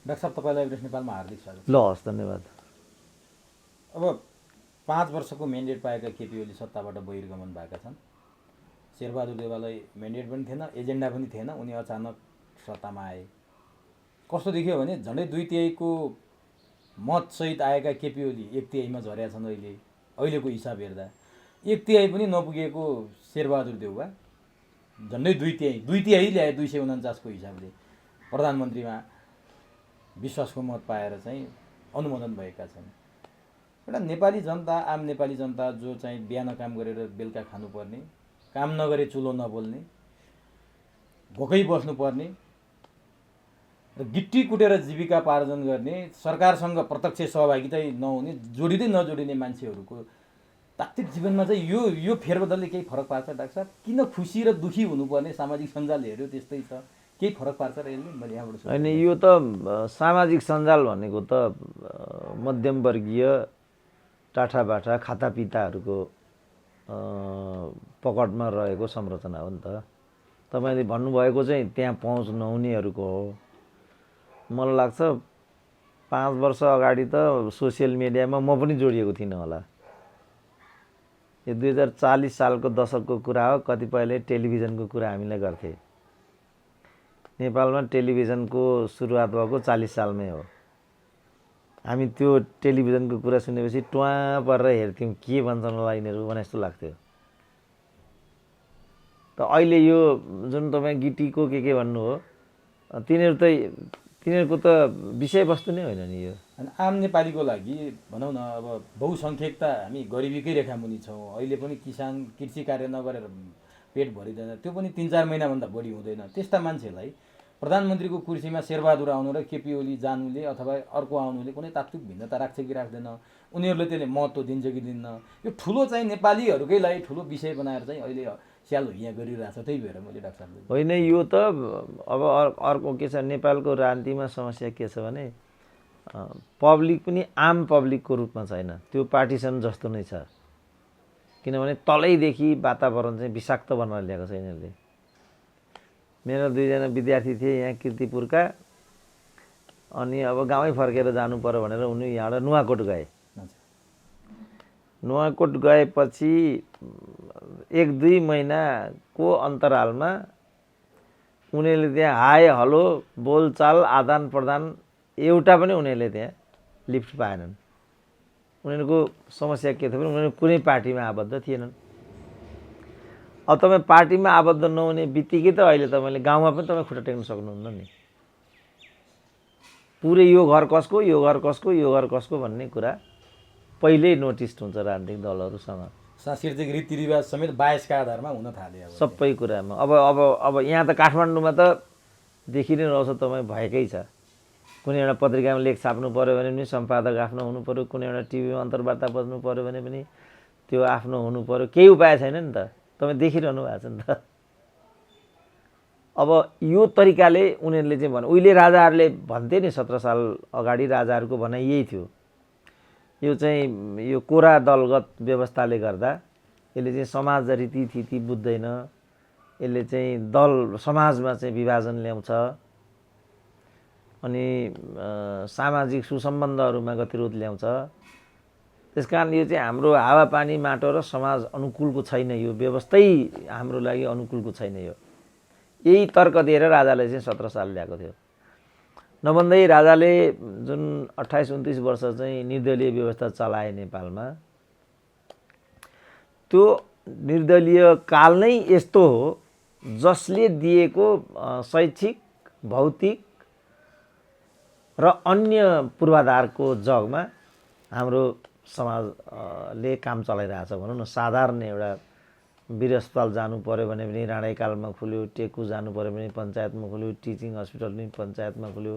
Doctor साहब तपाईँलाई Everest नेपालमा हार्दिक स्वागत। ल हस्, धन्यवाद। अब 5 वर्षको म्यान्डेट पाएका केपी ओली सत्ताबाट बहिर्गमन भएका छन्। शेरबहादुर देउवालाई म्यान्डेट पनि थिएन, एजेन्डा पनि थिएन, उनी अचानक सत्तामा आए। कस्तो देखियो भने झन्डै 2/3 मतसहित आएका केपी ओली 1/3 झरेका छन्। अहिलेको हिसाब हेर्दा 1/3 पनि नपुगेको शेरबहादुर देउवा झन्डै 2/3 ल्याए 249 को हिसाबले प्रधानमन्त्रीमा विश्वासको मत पाएर चाहिँ अनुमोदन भएका छन्। एउटा नेपाली जनता, आम नेपाली जनता जो चाहिँ बिहान काम गरेर बेलुका खानुपर्ने, काम नगरे चुलो नबोल्ने, भोकै बस्नुपर्ने र गिट्टी कुटेर जीविका पार्जन गर्ने, सरकारसँग प्रत्यक्ष सहभागिता नहुने, जोडिँदै नजोडिने मान्छेहरूको तात्विक जीवनमा चाहिँ यो फेरबदलले केही फरक पार्छ डाक्टर साहब? किन खुसी र दुखी हुनुपर्ने? सामाजिक सञ्जाल हेऱ्यो त्यस्तै छ, केही फरक पार्छ र यसले? मैले यहाँबाट होइन, यो त सामाजिक सञ्जाल भनेको त मध्यमवर्गीय टाठाबाठा खातापिताहरूको पकडमा रहेको संरचना हो नि त। तपाईँले भन्नुभएको चाहिँ त्यहाँ पहुँच नहुनेहरूको हो। मलाई लाग्छ 5 वर्ष अगाडि त सोसियल मिडियामा म पनि जोडिएको थिइनँ होला। यो 2040 सालको दशकको कुरा हो। कतिपयले टेलिभिजनको कुरा हामीलाई गर्थे। नेपालमा टेलिभिजनको सुरुवात भएको 40 सालमै हो। हामी त्यो टेलिभिजनको कुरा सुनेपछि ट्वा परेर हेर्थ्यौँ, के भन्छन् होला यिनीहरू भने जस्तो लाग्थ्यो। त अहिले यो जुन तपाईँ गिटीको के भन्नु हो, तिनीहरूको त विषयवस्तु नै होइन नि। यो आम नेपालीको लागि भनौँ न, अब बहुसङ्ख्यकता हामी गरिबीकै रेखामुनि छौँ। अहिले पनि किसान कृषि कार्य नगरेर पेट भरिँदैन, त्यो पनि 3-4 महिनाभन्दा बढी हुँदैन। त्यस्ता मान्छेलाई प्रधानमन्त्रीको कुर्सीमा शेरबहादुर आउनु र केपी ओली जानुले अथवा अर्को आउनुले कुनै तात्विक भिन्नता राख्छ कि राख्दैन? उनीहरूले त्यसले महत्त्व दिन्छ कि दिन्न? यो ठुलो चाहिँ नेपालीहरूकै लागि ठुलो विषय बनाएर चाहिँ अहिले स्याल यहाँ गरिरहेछ। त्यही भएर मैले डाक्टर साहब होइन, यो त अब अर्को के छ, नेपालको राजनीतिमा समस्या के छ भने पब्लिक पनि आम पब्लिकको रूपमा छैन, त्यो पार्टिसन जस्तो नै छ। किनभने तलैदेखि वातावरण चाहिँ विषाक्त बनाएर ल्याएको छ यिनीहरूले। मेरो 2जना विद्यार्थी थिए यहाँ किर्तिपुरका, अनि अब गाउँै फर्केर जानु पर्यो भनेर उनी यहाँबाट नुवाकोट गए। नुवाकोट गएपछि 1-2 महिनाको अन्तरालमा उनीहरूले त्यहाँ हाय हलो बोलचाल आदान प्रदान एउटा पनि उनीहरूले त्यहाँ लिफ्ट पाएनन्। उनीहरूको समस्या के थियो भने उनीहरू कुनै पार्टीमा आबद्ध थिएनन्। अब तपाईँ पार्टीमा आबद्ध नहुने बित्तिकै त अहिले तपाईँले गाउँमा पनि तपाईँ खुट्टा टेक्न सक्नुहुन्न नि। पुरै यो घर कसको, यो घर कसको, यो घर कसको भन्ने कुरा पहिल्यै नोटिस हुन्छ राजनीतिक दलहरूसँग। सांस्कृतिक रीतिरिवाज समेत बायसका आधारमा हुन थाल्यो सबै कुरामा। अब यहाँ त काठमाडौँमा त देखि नै रहेछ, तपाईँ भएकै छ। कुनै एउटा पत्रिकामा लेख छाप्नु पऱ्यो भने पनि सम्पादक आफ्नो हुनु पऱ्यो, कुनै एउटा टिभीमा अन्तर्वार्ता बज्नु पऱ्यो भने पनि त्यो आफ्नो हुनु पऱ्यो। केही उपाय छैन नि त, तपाईँ देखिरहनु भएको छ नि त। अब यो तरिकाले उनीहरूले चाहिँ भने, उहिले राजाहरूले भन्थे नि, 17 साल अगाडि राजाहरूको भनाइ यही थियो। यो चाहिँ यो कोरा दलगत व्यवस्थाले गर्दा यसले चाहिँ समाज रीतिथिति बुझ्दैन, यसले चाहिँ दल समाजमा चाहिँ विभाजन ल्याउँछ, अनि सामाजिक सुसम्बन्धहरूमा गतिरोध ल्याउँछ। त्यसकारण यो चाहिँ हाम्रो हावापानी माटो र समाज अनुकूलको छैन, यो व्यवस्थै हाम्रो लागि अनुकूलको छैन। यो यही तर्क दिएर राजाले चाहिँ 17 साल ल्याएको थियो। नभन्दै राजाले जुन 28-29 वर्ष चाहिँ निर्दलीय व्यवस्था चलाए नेपालमा, त्यो निर्दलीय काल नै यस्तो हो जसले दिएको शैक्षिक, भौतिक र अन्य पूर्वाधारको जगमा हाम्रो समाजले काम चलाइरहेछ भनौँ न। साधारण एउटा वीरअस्पताल जानु पऱ्यो भने पनि राणाकालमा खुल्यो, टेकु जानु पऱ्यो भने पञ्चायतमा खुल्यो, टिचिङ हस्पिटल पनि पञ्चायतमा खुल्यो।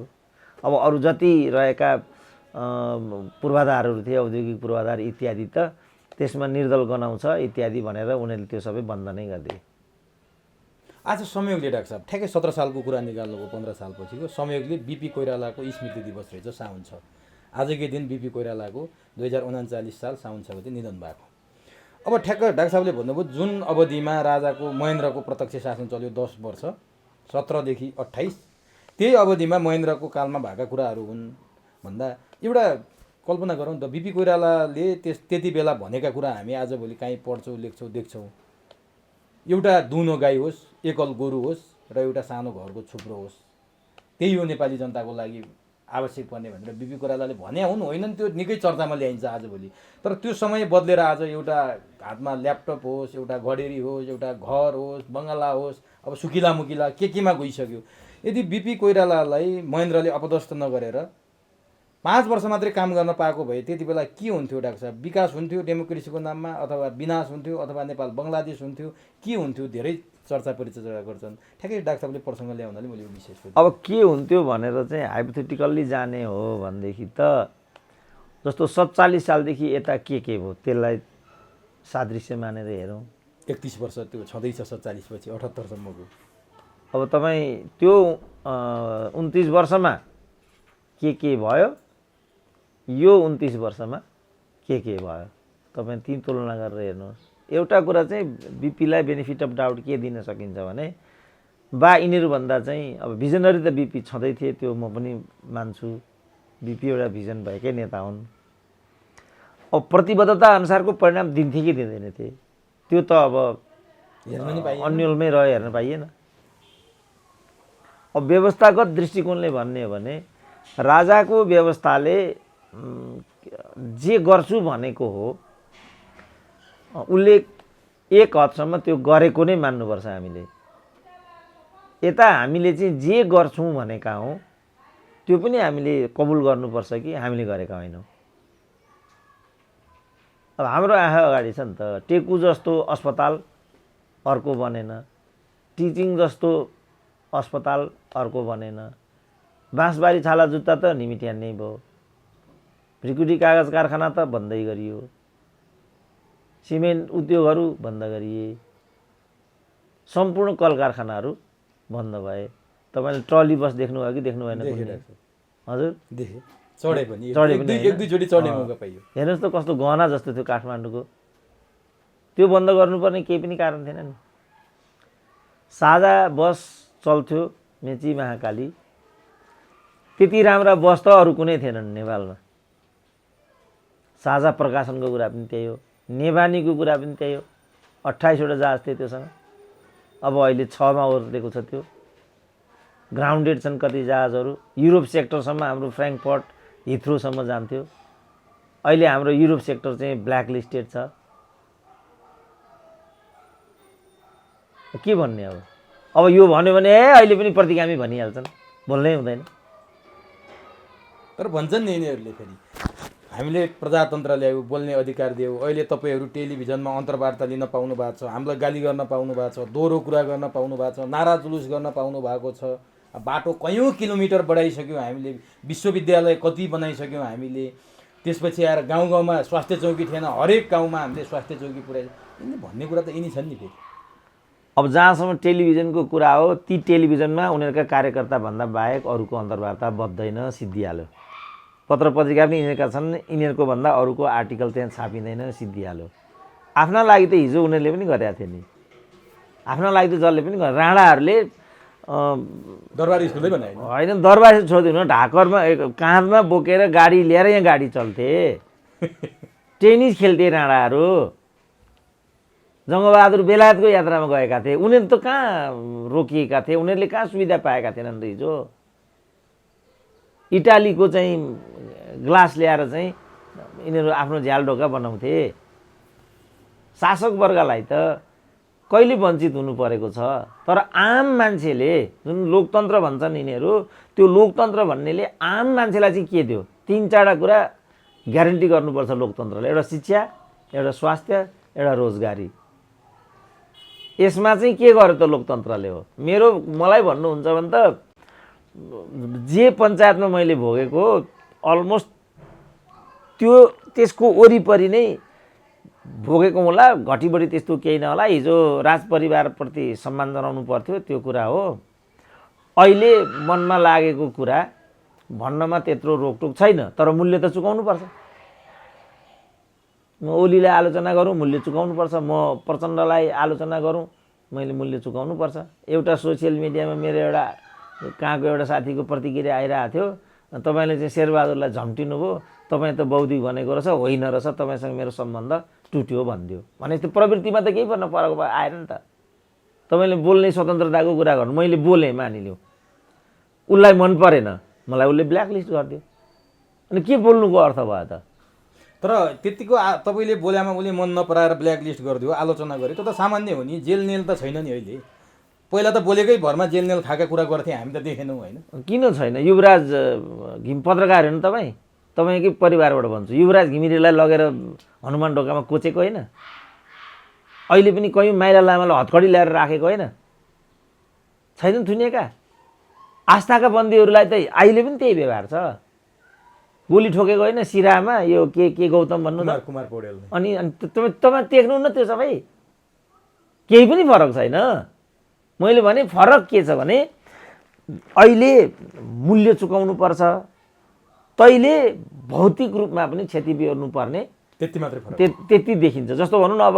अब अरू जति रहेका पूर्वाधारहरू थिए, औद्योगिक पूर्वाधार इत्यादि, त त्यसमा निर्दल गनाउँछ इत्यादि भनेर उनीहरूले त्यो सबै बन्द नै गरिदिए। आज संयोगले डाक्टर साहब ठ्याक्कै 17 सालको कुरा निकाल्नुभयो, 15 सालपछिको संयोगले बिपी कोइरालाको स्मृति दिवस रहेछ, साउन 6। आजकै दिन बिपी कोइरालाको 2039 साल साउन 6 गते निधन भएको। अब ठ्याक्क डाक्टर साहबले भन्नुभयो जुन अवधिमा राजाको महेन्द्रको प्रत्यक्ष शासन चल्यो 10 वर्ष, 17 देखि 28, त्यही अवधिमा महेन्द्रको कालमा भएका कुराहरू हुन् भन्दा एउटा कल्पना गरौँ त, बिपी कोइरालाले त्यति बेला भनेका कुरा हामी आजभोलि काहीँ पढ्छौँ, लेख्छौँ, देख्छौँ। एउटा दुनो गाई होस्, एकल गोरु होस् र एउटा सानो घरको छुप्रो होस्, त्यही हो नेपाली जनताको लागि आवश्यक पर्ने भनेर बिपी कोइरालाले भने हुन्, होइनन् त्यो निकै चर्चामा ल्याइन्छ आजभोलि। तर त्यो समय बदलेर आज एउटा हातमा ल्यापटप होस्, एउटा घडेरी होस्, एउटा घर होस्, बङ्गला होस्, अब सुकिला मुकिला केमा गइसक्यो। यदि बिपी कोइरालालाई महेन्द्रले अपदस्थ नगरेर 5 वर्ष मात्रै काम गर्न पाएको भए त्यति बेला के हुन्थ्यो डाक्टर साहब? विकास हुन्थ्यो डेमोक्रेसीको नाममा, अथवा विनाश हुन्थ्यो, अथवा नेपाल बङ्गलादेश हुन्थ्यो, के हुन्थ्यो? धेरै चर्चा परिचर्चा गर्छन्। ठ्याक्कै डाक्टर साहबले प्रसङ्ग ल्याउँदाले मैले यो विषय सोधेँ। अब के हुन्थ्यो भनेर चाहिँ हाइपोथेटिकल्ली जाने हो भनेदेखि त जस्तो 47 सालदेखि यता के भयो त्यसलाई सादृश्य मानेर हेरौँ। 31 वर्ष त्यो छँदैछ, 47 पछि 78 सम्मको। अब तपाईँ त्यो 29 वर्षमा के भयो, यो 29 वर्षमा के भयो, तपाईँ ती तुलना गरेर हेर्नुहोस्। एउटा कुरा चाहिँ बिपीलाई बेनिफिट अफ डाउट के दिन सकिन्छ भने यिनीहरूभन्दा चाहिँ अब भिजनरी त बिपी छँदै थिए, त्यो म पनि मान्छु। बिपी एउटा भिजन भएकै नेता हुन्। अब प्रतिबद्धता अनुसारको परिणाम दिन्थे कि दिँदैन थिए त्यो त अब अन्यलमै रह्यो, हेर्न पाइएन। अब व्यवस्थागत दृष्टिकोणले भन्ने हो भने राजाको व्यवस्थाले जे गर्छु भनेको हो उसले एक हदसम्म त्यो गरेको नै मान्नुपर्छ हामीले। यता हामीले चाहिँ जे गर्छौँ भनेका हौँ त्यो पनि हामीले कबुल गर्नुपर्छ कि हामीले गरेका होइनौँ। अब हाम्रो आँखा अगाडि छ नि त, टेकु जस्तो अस्पताल अर्को बनेन, टिचिङ जस्तो अस्पताल अर्को बनेन, बाँसबारी छाला जुत्ता त निमिट्यान नै भयो, भ्रिकुटी कागज कारखाना त बन्दै गरियो, सिमेन्ट उद्योगहरू बन्द गरिए, सम्पूर्ण कल कारखानाहरू बन्द भए। तपाईँले ट्रली बस देख्नुभयो कि देख्नु भएन? हजुर देखेँ, चढे पनि एक दुईचोटि चढ्ने मौका पाइयो। हेर्नुहोस् त कस्तो गहना जस्तो थियो काठमाडौँको। त्यो बन्द गर्नुपर्ने केही पनि कारण थिएन नि। साझा बस चल्थ्यो मेची महाकाली, त्यति राम्रा बस त अरू कुनै थिएनन् नेपालमा। साझा प्रकाशनको कुरा पनि त्यही हो, नेवानीको कुरा पनि त्यही हो। 28वटा जहाज थियो त्योसँग, अब अहिले 6मा ओर्लेको छ त्यो। ग्राउन्डेड छन् कति जहाजहरू। युरोप सेक्टरसम्म हाम्रो फ्र्याङ्कफर्ट हिथ्रोसम्म जान्थ्यो। अहिले हाम्रो युरोप सेक्टर चाहिँ ब्ल्याक लिस्टेड छ। के भन्ने अब यो भन्यो भने अहिले पनि प्रतिगामी भनिहाल्छन्, बोल्नै हुँदैन। तर भन्छन् नि यिनीहरूले फेरि हामीले प्रजातन्त्र ल्यायौँ, बोल्ने अधिकार दियौँ, अहिले तपाईँहरू टेलिभिजनमा अन्तर्वार्ता लिन पाउनु भएको छ, हामीलाई गाली गर्न पाउनु भएको छ, दोहोरो कुरा गर्न पाउनु भएको छ, नारा जुलुस गर्न पाउनु भएको छ, बाटो कयौँ किलोमिटर बढाइसक्यौँ हामीले, विश्वविद्यालय कति बनाइसक्यौँ हामीले, त्यसपछि आएर गाउँ गाउँमा स्वास्थ्य चौकी थिएन, हरेक गाउँमा हामीले स्वास्थ्य चौकी पुऱ्याइदियो भन्ने कुरा त यिनी छन् नि फेरि। अब जहाँसम्म टेलिभिजनको कुरा हो, ती टेलिभिजनमा उनीहरूका कार्यकर्ताभन्दा बाहेक अरूको अन्तर्वार्ता बढ्दैन, सिद्धिहाल्यो। पत्र पत्रिका पनि यिनीहरूका छन्, यिनीहरूको भन्दा अरूको आर्टिकल त्यहाँ छापिँदैन, सिद्धिहाल्यो। आफ्ना लागि त हिजो उनीहरूले पनि गरेका थिए नि, आफ्ना लागि त जसले पनि गरे। राणाहरूले दरबार स्कुलै बनाए होइन, दरबार छोडिदिनु, ढाकरमा काँधमा बोकेर गाडी लिएर यहाँ गाडी चल्थे, टेनिस खेल्थे राणाहरू। जङ्गबहादुर बेलायतको यात्रामा गएका थिए, उनीहरू त कहाँ रोकिएका थिए, उनीहरूले कहाँ सुविधा पाएका थिएनन् त हिजो। इटालीको चाहिँ ग्लास ल्याएर चाहिँ यिनीहरू आफ्नो झ्याल ढोका बनाउँथे। शासक वर्गलाई त कहिले वञ्चित हुनु परेको छ। तर आम मान्छेले जुन लोकतन्त्र भन्छन् यिनीहरू, त्यो लोकतन्त्र भन्नेले आम मान्छेलाई चाहिँ के दियो? 3-4 कुरा ग्यारेन्टी गर्नुपर्छ लोकतन्त्रले। एउटा शिक्षा, एउटा स्वास्थ्य, एउटा रोजगारी। यसमा चाहिँ के गर्यो त लोकतन्त्रले हो? मलाई भन्नुहुन्छ भने त जे पञ्चायतमा मैले भोगेको अलमोस्ट त्यसको वरिपरि नै भोगेको होला, घटीबढी त्यस्तो केही नहोला। हिजो राजपरिवारप्रति सम्मान जनाउनु पर्थ्यो, त्यो कुरा हो। अहिले मनमा लागेको कुरा भन्नमा त्यत्रो रोकटोक छैन, तर मूल्य त चुकाउनु पर्छ। म ओलीलाई आलोचना गरौँ, मूल्य चुकाउनु पर्छ। म प्रचण्डलाई आलोचना गरौँ, मैले मूल्य चुकाउनु पर्छ। एउटा सोसियल मिडियामा मेरो एउटा कहाँको एउटा साथीको प्रतिक्रिया आइरहेको थियो, तपाईँले चाहिँ शेरबहादुरलाई झम्टिनु भयो, तपाईँ त बौद्धिक भनेको रहेछ, होइन रहेछ, तपाईँसँग मेरो सम्बन्ध टुट्यो भनिदियो भने त्यो प्रवृत्तिमा त केही पर्न फरक आएन नि त। तपाईँले बोल्ने स्वतन्त्रताको कुरा गर्नु, मैले बोलेँ मानिलिउँ, उसलाई मन परेन, मलाई उसले ब्ल्याकलिस्ट गरिदियो, अनि के बोल्नुको अर्थ भयो त? तर त्यतिको तपाईँले बोलामा उसले मन नपराएर ब्ल्याकलिस्ट गरिदियो, आलोचना गर्यो, त्यो त सामान्य हो नि। जेल नेल त छैन नि अहिले। पहिला त बोलेकै भरमा जेल नेल खाएका कुरा गर्थेँ, हामी त देखेनौँ होइन? किन छैन? युवराज घिम पत्रकार हेर्नु तपाईँ, तपाईँकै परिवारबाट भन्छु, युवराज घिमिरेलाई लगेर हनुमान ढोकामा कोचेको होइन? अहिले पनि कहीँ माइला लामालाई हतकडी ल्याएर राखेको होइन? छैनन् थुनिएका? आस्थाका बन्दीहरूलाई त अहिले पनि त्यही व्यवहार छ। गोली ठोकेको होइन सिरामा, यो के गौतम भन्नु त, कुमार पौडेल। अनि तपाईँ देख्नु न त्यो सबै, केही पनि फरक छैन। मैले भने फरक के छ भने अहिले मूल्य चुकाउनु पर्छ, तैँले भौतिक रूपमा पनि क्षति बिहोर्नु पर्ने, त्यति मात्रै फरक। त्यति देखिन्छ। जस्तो भनौँ न, अब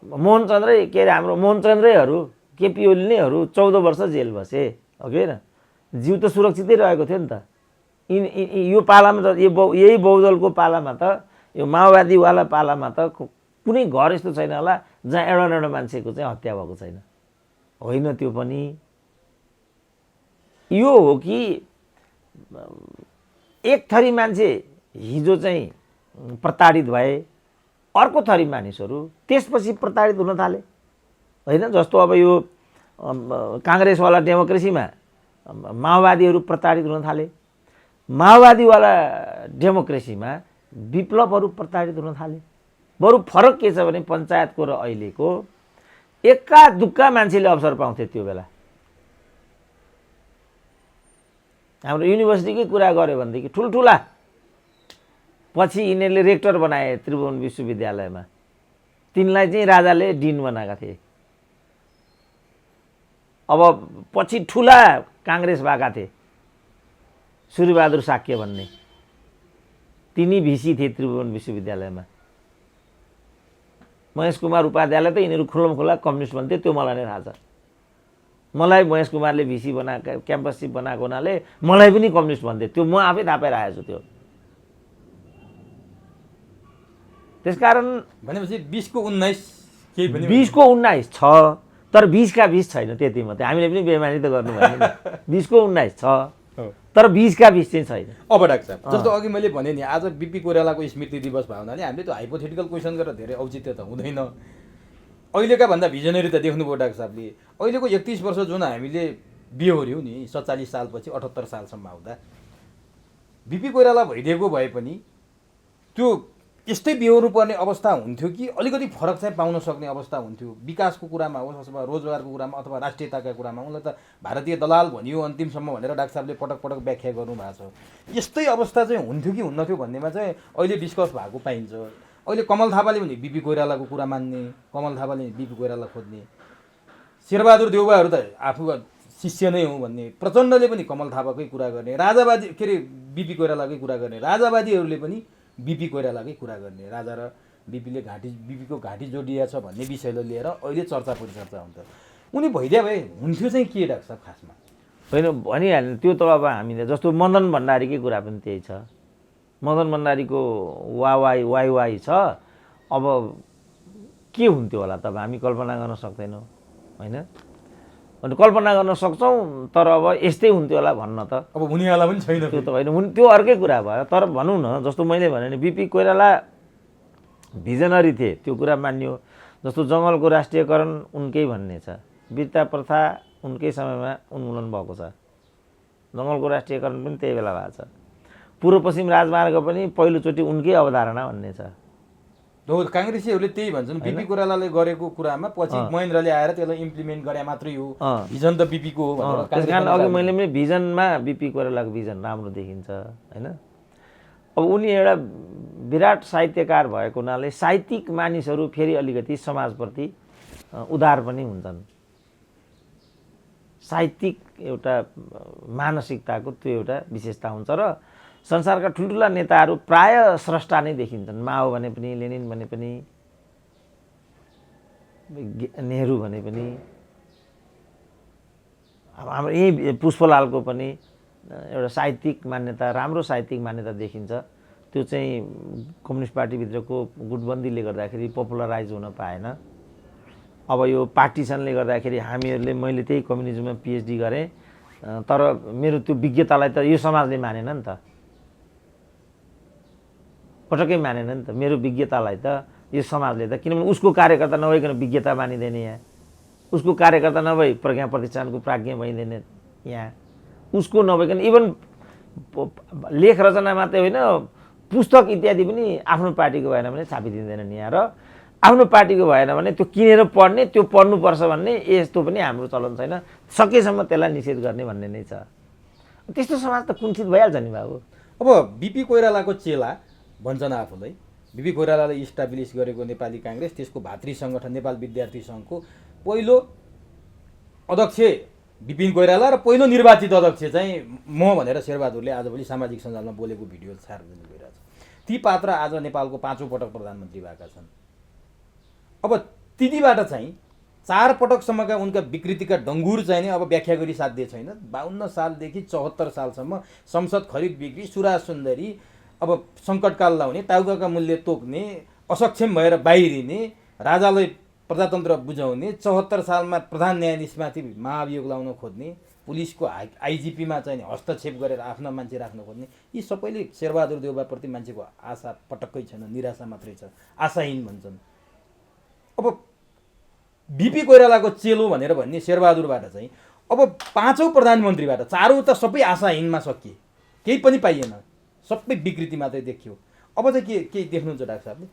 मोहनचन्द्रै के अरे हाम्रो मोहनचन्द्रैहरू, केपी ओलीनेहरू 14 वर्ष जेल बसे हो कि होइन? जिउ त सुरक्षितै रहेको थियो नि त। यो पालामा त यही बहुदलको पालामा त, यो माओवादीवाला पालामा त कुनै घर यस्तो छैन होला जहाँ एउटा मान्छेको चाहिँ हत्या भएको छैन। होइन, त्यो पनि यो हो कि एक थरी मान्छे हिजो चाहिँ प्रताडित भए, अर्को थरी मानिसहरू त्यसपछि प्रताडित हुन थाले होइन? जस्तो अब यो काङ्ग्रेसवाला डेमोक्रेसीमा माओवादीहरू प्रताडित हुन थाले, माओवादीवाला डेमोक्रेसीमा विप्लवहरू प्रताडित हुन थाले। बरु फरक के छ भने पञ्चायतको र अहिलेको एक्का दुक्का मान्छेले अवसर पाउँथे त्यो बेला। हाम्रो युनिभर्सिटीकै कुरा गऱ्यो भनेदेखि ठुल्ठुला पछि यिनीहरूले रेक्टर बनाए त्रिभुवन विश्वविद्यालयमा, तिनलाई चाहिँ राजाले डिन बनाएका थिए। अब पछि ठुला काङ्ग्रेस भएका थिए, सूर्यबहादुर साक्य भन्ने, तिनी भिसी थिए त्रिभुवन विश्वविद्यालयमा। महेश कुमार उपाध्यायलाई त यिनीहरू खुल्लमखुल्ला कम्युनिस्ट भन्थे, त्यो मलाई नै थाहा छ। मलाई महेश कुमारले भिसी बनाएको, क्याम्पस चिफ बनाएको हुनाले मलाई पनि कम्युनिस्ट भन्थे, त्यो म आफै थाहा पाएर आएछु। त्यो त्यसकारण भनेपछि 20 को 19 केही पनि 20 को 19 छ, तर 20 का 20 छैन, त्यति मात्रै। हामीले पनि बेमानी त गर्नु भएन। 20 को 19 छ, तर 20 का 20 चाहिँ छैन। अब डाक्टर साहब, जस्तो अघि मैले भने नि, आज बिपी कोइरालाको स्मृति दिवस भयो हुनाले हामीले त्यो हाइपोथेटिकल क्वेसन गरेर धेरै औचित्य त हुँदैन। अहिलेका भन्दा भिजनरी त देख्नुभयो डाक्टर साहबले। अहिलेको 31 वर्ष जुन हामीले बिहोर्यौँ नि 47 सालपछि 78 सालसम्म आउँदा, बिपी कोइराला भइदिएको भए पनि त्यो यस्तै बिहोर्नु पर्ने अवस्था हुन्थ्यो कि अलिकति फरक चाहिँ पाउन सक्ने अवस्था हुन्थ्यो? विकासको कुरामा होस् अथवा रोजगारको कुरामा अथवा राष्ट्रियताका कुरामा। उनलाई त भारतीय दलाल भनियो अन्तिमसम्म भनेर डाक्टर साहबले पटक पटक व्याख्या गर्नुभएको छ। यस्तै अवस्था चाहिँ हुन्थ्यो कि हुन्नथ्यो भन्नेमा चाहिँ अहिले डिस्कस भएको पाइन्छ। अहिले कमल थापाले पनि बिपी कोइरालाको कुरा मान्ने, कमल थापाले बिपी कोइराला खोज्ने, शेरबहादुर देउवाहरू त आफू शिष्य नै हो भन्ने, प्रचण्डले पनि कमल थापाकै कुरा गर्ने, राजावादी के अरे बिपी कोइरालाकै कुरा गर्ने, राजावादीहरूले पनि बिपी कोइरालाकै कुरा गर्ने। राजा र बिपीको घाँटी जोडिया छ भन्ने विषयलाई लिएर अहिले चर्चा परिचर्चा हुन्छ। उनी भइदिया भए हुन्थ्यो चाहिँ के डाक्टर साहब खासमा? होइन, भनिहाल्नु त्यो त। अब हामीले जस्तो मदन भण्डारीकै कुरा पनि त्यही छ। मदन भण्डारीको वाइ छ। अब के हुन्थ्यो होला त हामी कल्पना गर्न सक्दैनौँ होइन? अनि कल्पना गर्न सक्छौँ, तर अब यस्तै हुन्थ्यो होला भन्न त अब हुनेवाला पनि छैन। त्यो त होइन, त्यो अर्कै कुरा भयो। तर भनौँ न, जस्तो मैले भने नि बिपी कोइराला भिजनरी थिए, त्यो कुरा मानियो। जस्तो जङ्गलको राष्ट्रियकरण उनकै भन्ने छ, वीरता प्रथा उनकै समयमा उन्मूलन भएको छ, जङ्गलको राष्ट्रियकरण पनि त्यही बेला भएको छ, पूर्व पश्चिम राजमार्ग पनि पहिलोचोटि उनकै अवधारणा भन्ने छ। काङ्ग्रेसीहरूले त्यही भन्छन्, बिपी कोइरालाले गरेको कुरामा पछि महेन्द्रले आएर त्यसलाई इम्प्लिमेन्ट गरे मात्रै हो, भिजन त बिपीको हो भनेर। त्यस कारण अघि मैले पनि भिजनमा बिपी कोइरालाको भिजन राम्रो देखिन्छ होइन? अब उनी एउटा विराट साहित्यकार भएको हुनाले साहित्यिक मानिसहरू फेरि अलिकति समाजप्रति उदार पनि हुन्छन्। साहित्यिक एउटा मानसिकताको त्यो एउटा विशेषता हुन्छ। र संसारका ठुल्ठुला नेताहरू प्राय स्रष्टा नै देखिन्छन्। माओ भने पनि, लेनिन भने पनि, नेहरू भने पनि, अब हाम्रो यहीँ पुष्पलालको पनि एउटा साहित्यिक मान्यता, राम्रो साहित्यिक मान्यता देखिन्छ। त्यो चाहिँ कम्युनिस्ट पार्टीभित्रको गुटबन्दीले गर्दाखेरि पपुलराइज हुन पाएन। अब यो पार्टिसनले गर्दाखेरि हामीहरूले, मैले त्यही कम्युनिजममा पिएचडी गरेँ, तर मेरो त्यो विज्ञतालाई त यो समाजले मानेन नि त, पटक्कै मानेन नि त मेरो विज्ञतालाई त यो समाजले त। किनभने उसको कार्यकर्ता नभइकन विज्ञता मानिँदैन यहाँ, उसको कार्यकर्ता नभई प्रज्ञा प्रतिष्ठानको प्राज्ञ भइँदैन यहाँ, उसको नभइकन इभन लेख रचना मात्रै होइन, पुस्तक इत्यादि पनि आफ्नो पार्टीको भएन भने छापिदिँदैनन् यहाँ। र आफ्नो पार्टीको भएन भने त्यो किनेर पढ्ने, त्यो पढ्नुपर्छ भन्ने यस्तो पनि हाम्रो चलन छैन। सकेसम्म त्यसलाई निषेध गर्ने भन्ने नै छ। त्यस्तो समाज त कुण्ठित भइहाल्छ नि बाबु। अब बिपी कोइरालाको चेला भन्छन् आफूलाई, बिपी कोइरालाले इस्टाब्लिस गरेको नेपाली काङ्ग्रेस, त्यसको भातृ सङ्गठन नेपाल विद्यार्थी सङ्घको पहिलो अध्यक्ष बिपिन कोइराला र पहिलो निर्वाचित अध्यक्ष चाहिँ म भनेर शेरबहादुरले आजभोलि सामाजिक सञ्जालमा बोलेको भिडियो सार्वजनिक भइरहेछ। ती पात्र आज नेपालको 5औं पटक प्रधानमन्त्री भएका छन्। अब तिनीबाट चाहिँ 4 पटकसम्मका उनका विकृतिका डङ्गुर चाहिँ नि अब व्याख्या गरी साध्य छैन। 52 सालदेखि 74 सालसम्म संसद खरिद बिक्री, सुराज सुन्दरी, अब सङ्कटकाल लाउने, टाउकाका मूल्य तोक्ने, असक्षम भएर बाहिरिने, राजालाई प्रजातन्त्र बुझाउने, 74 सालमा प्रधान न्यायाधीशमाथि महाभियोग लाउन खोज्ने, पुलिसको आइजिपीमा चाहिँ हस्तक्षेप गरेर आफ्ना मान्छे राख्न खोज्ने, यी सबैले शेरबहादुर देउवाप्रति मान्छेको आशा पटक्कै छैन, निराशा मात्रै छ, आशाहीन भन्छन्। अब बिपी कोइरालाको चेलो भनेर भन्ने शेरबहादुरबाट चाहिँ अब 5औं प्रधानमन्त्रीबाट 4औं त सबै आशाहीनमा सकिए, केही पनि पाइएन, सबै विकृति मात्रै देखियो। अब चाहिँ के देख्नुहुन्छ डाक्टर साहबले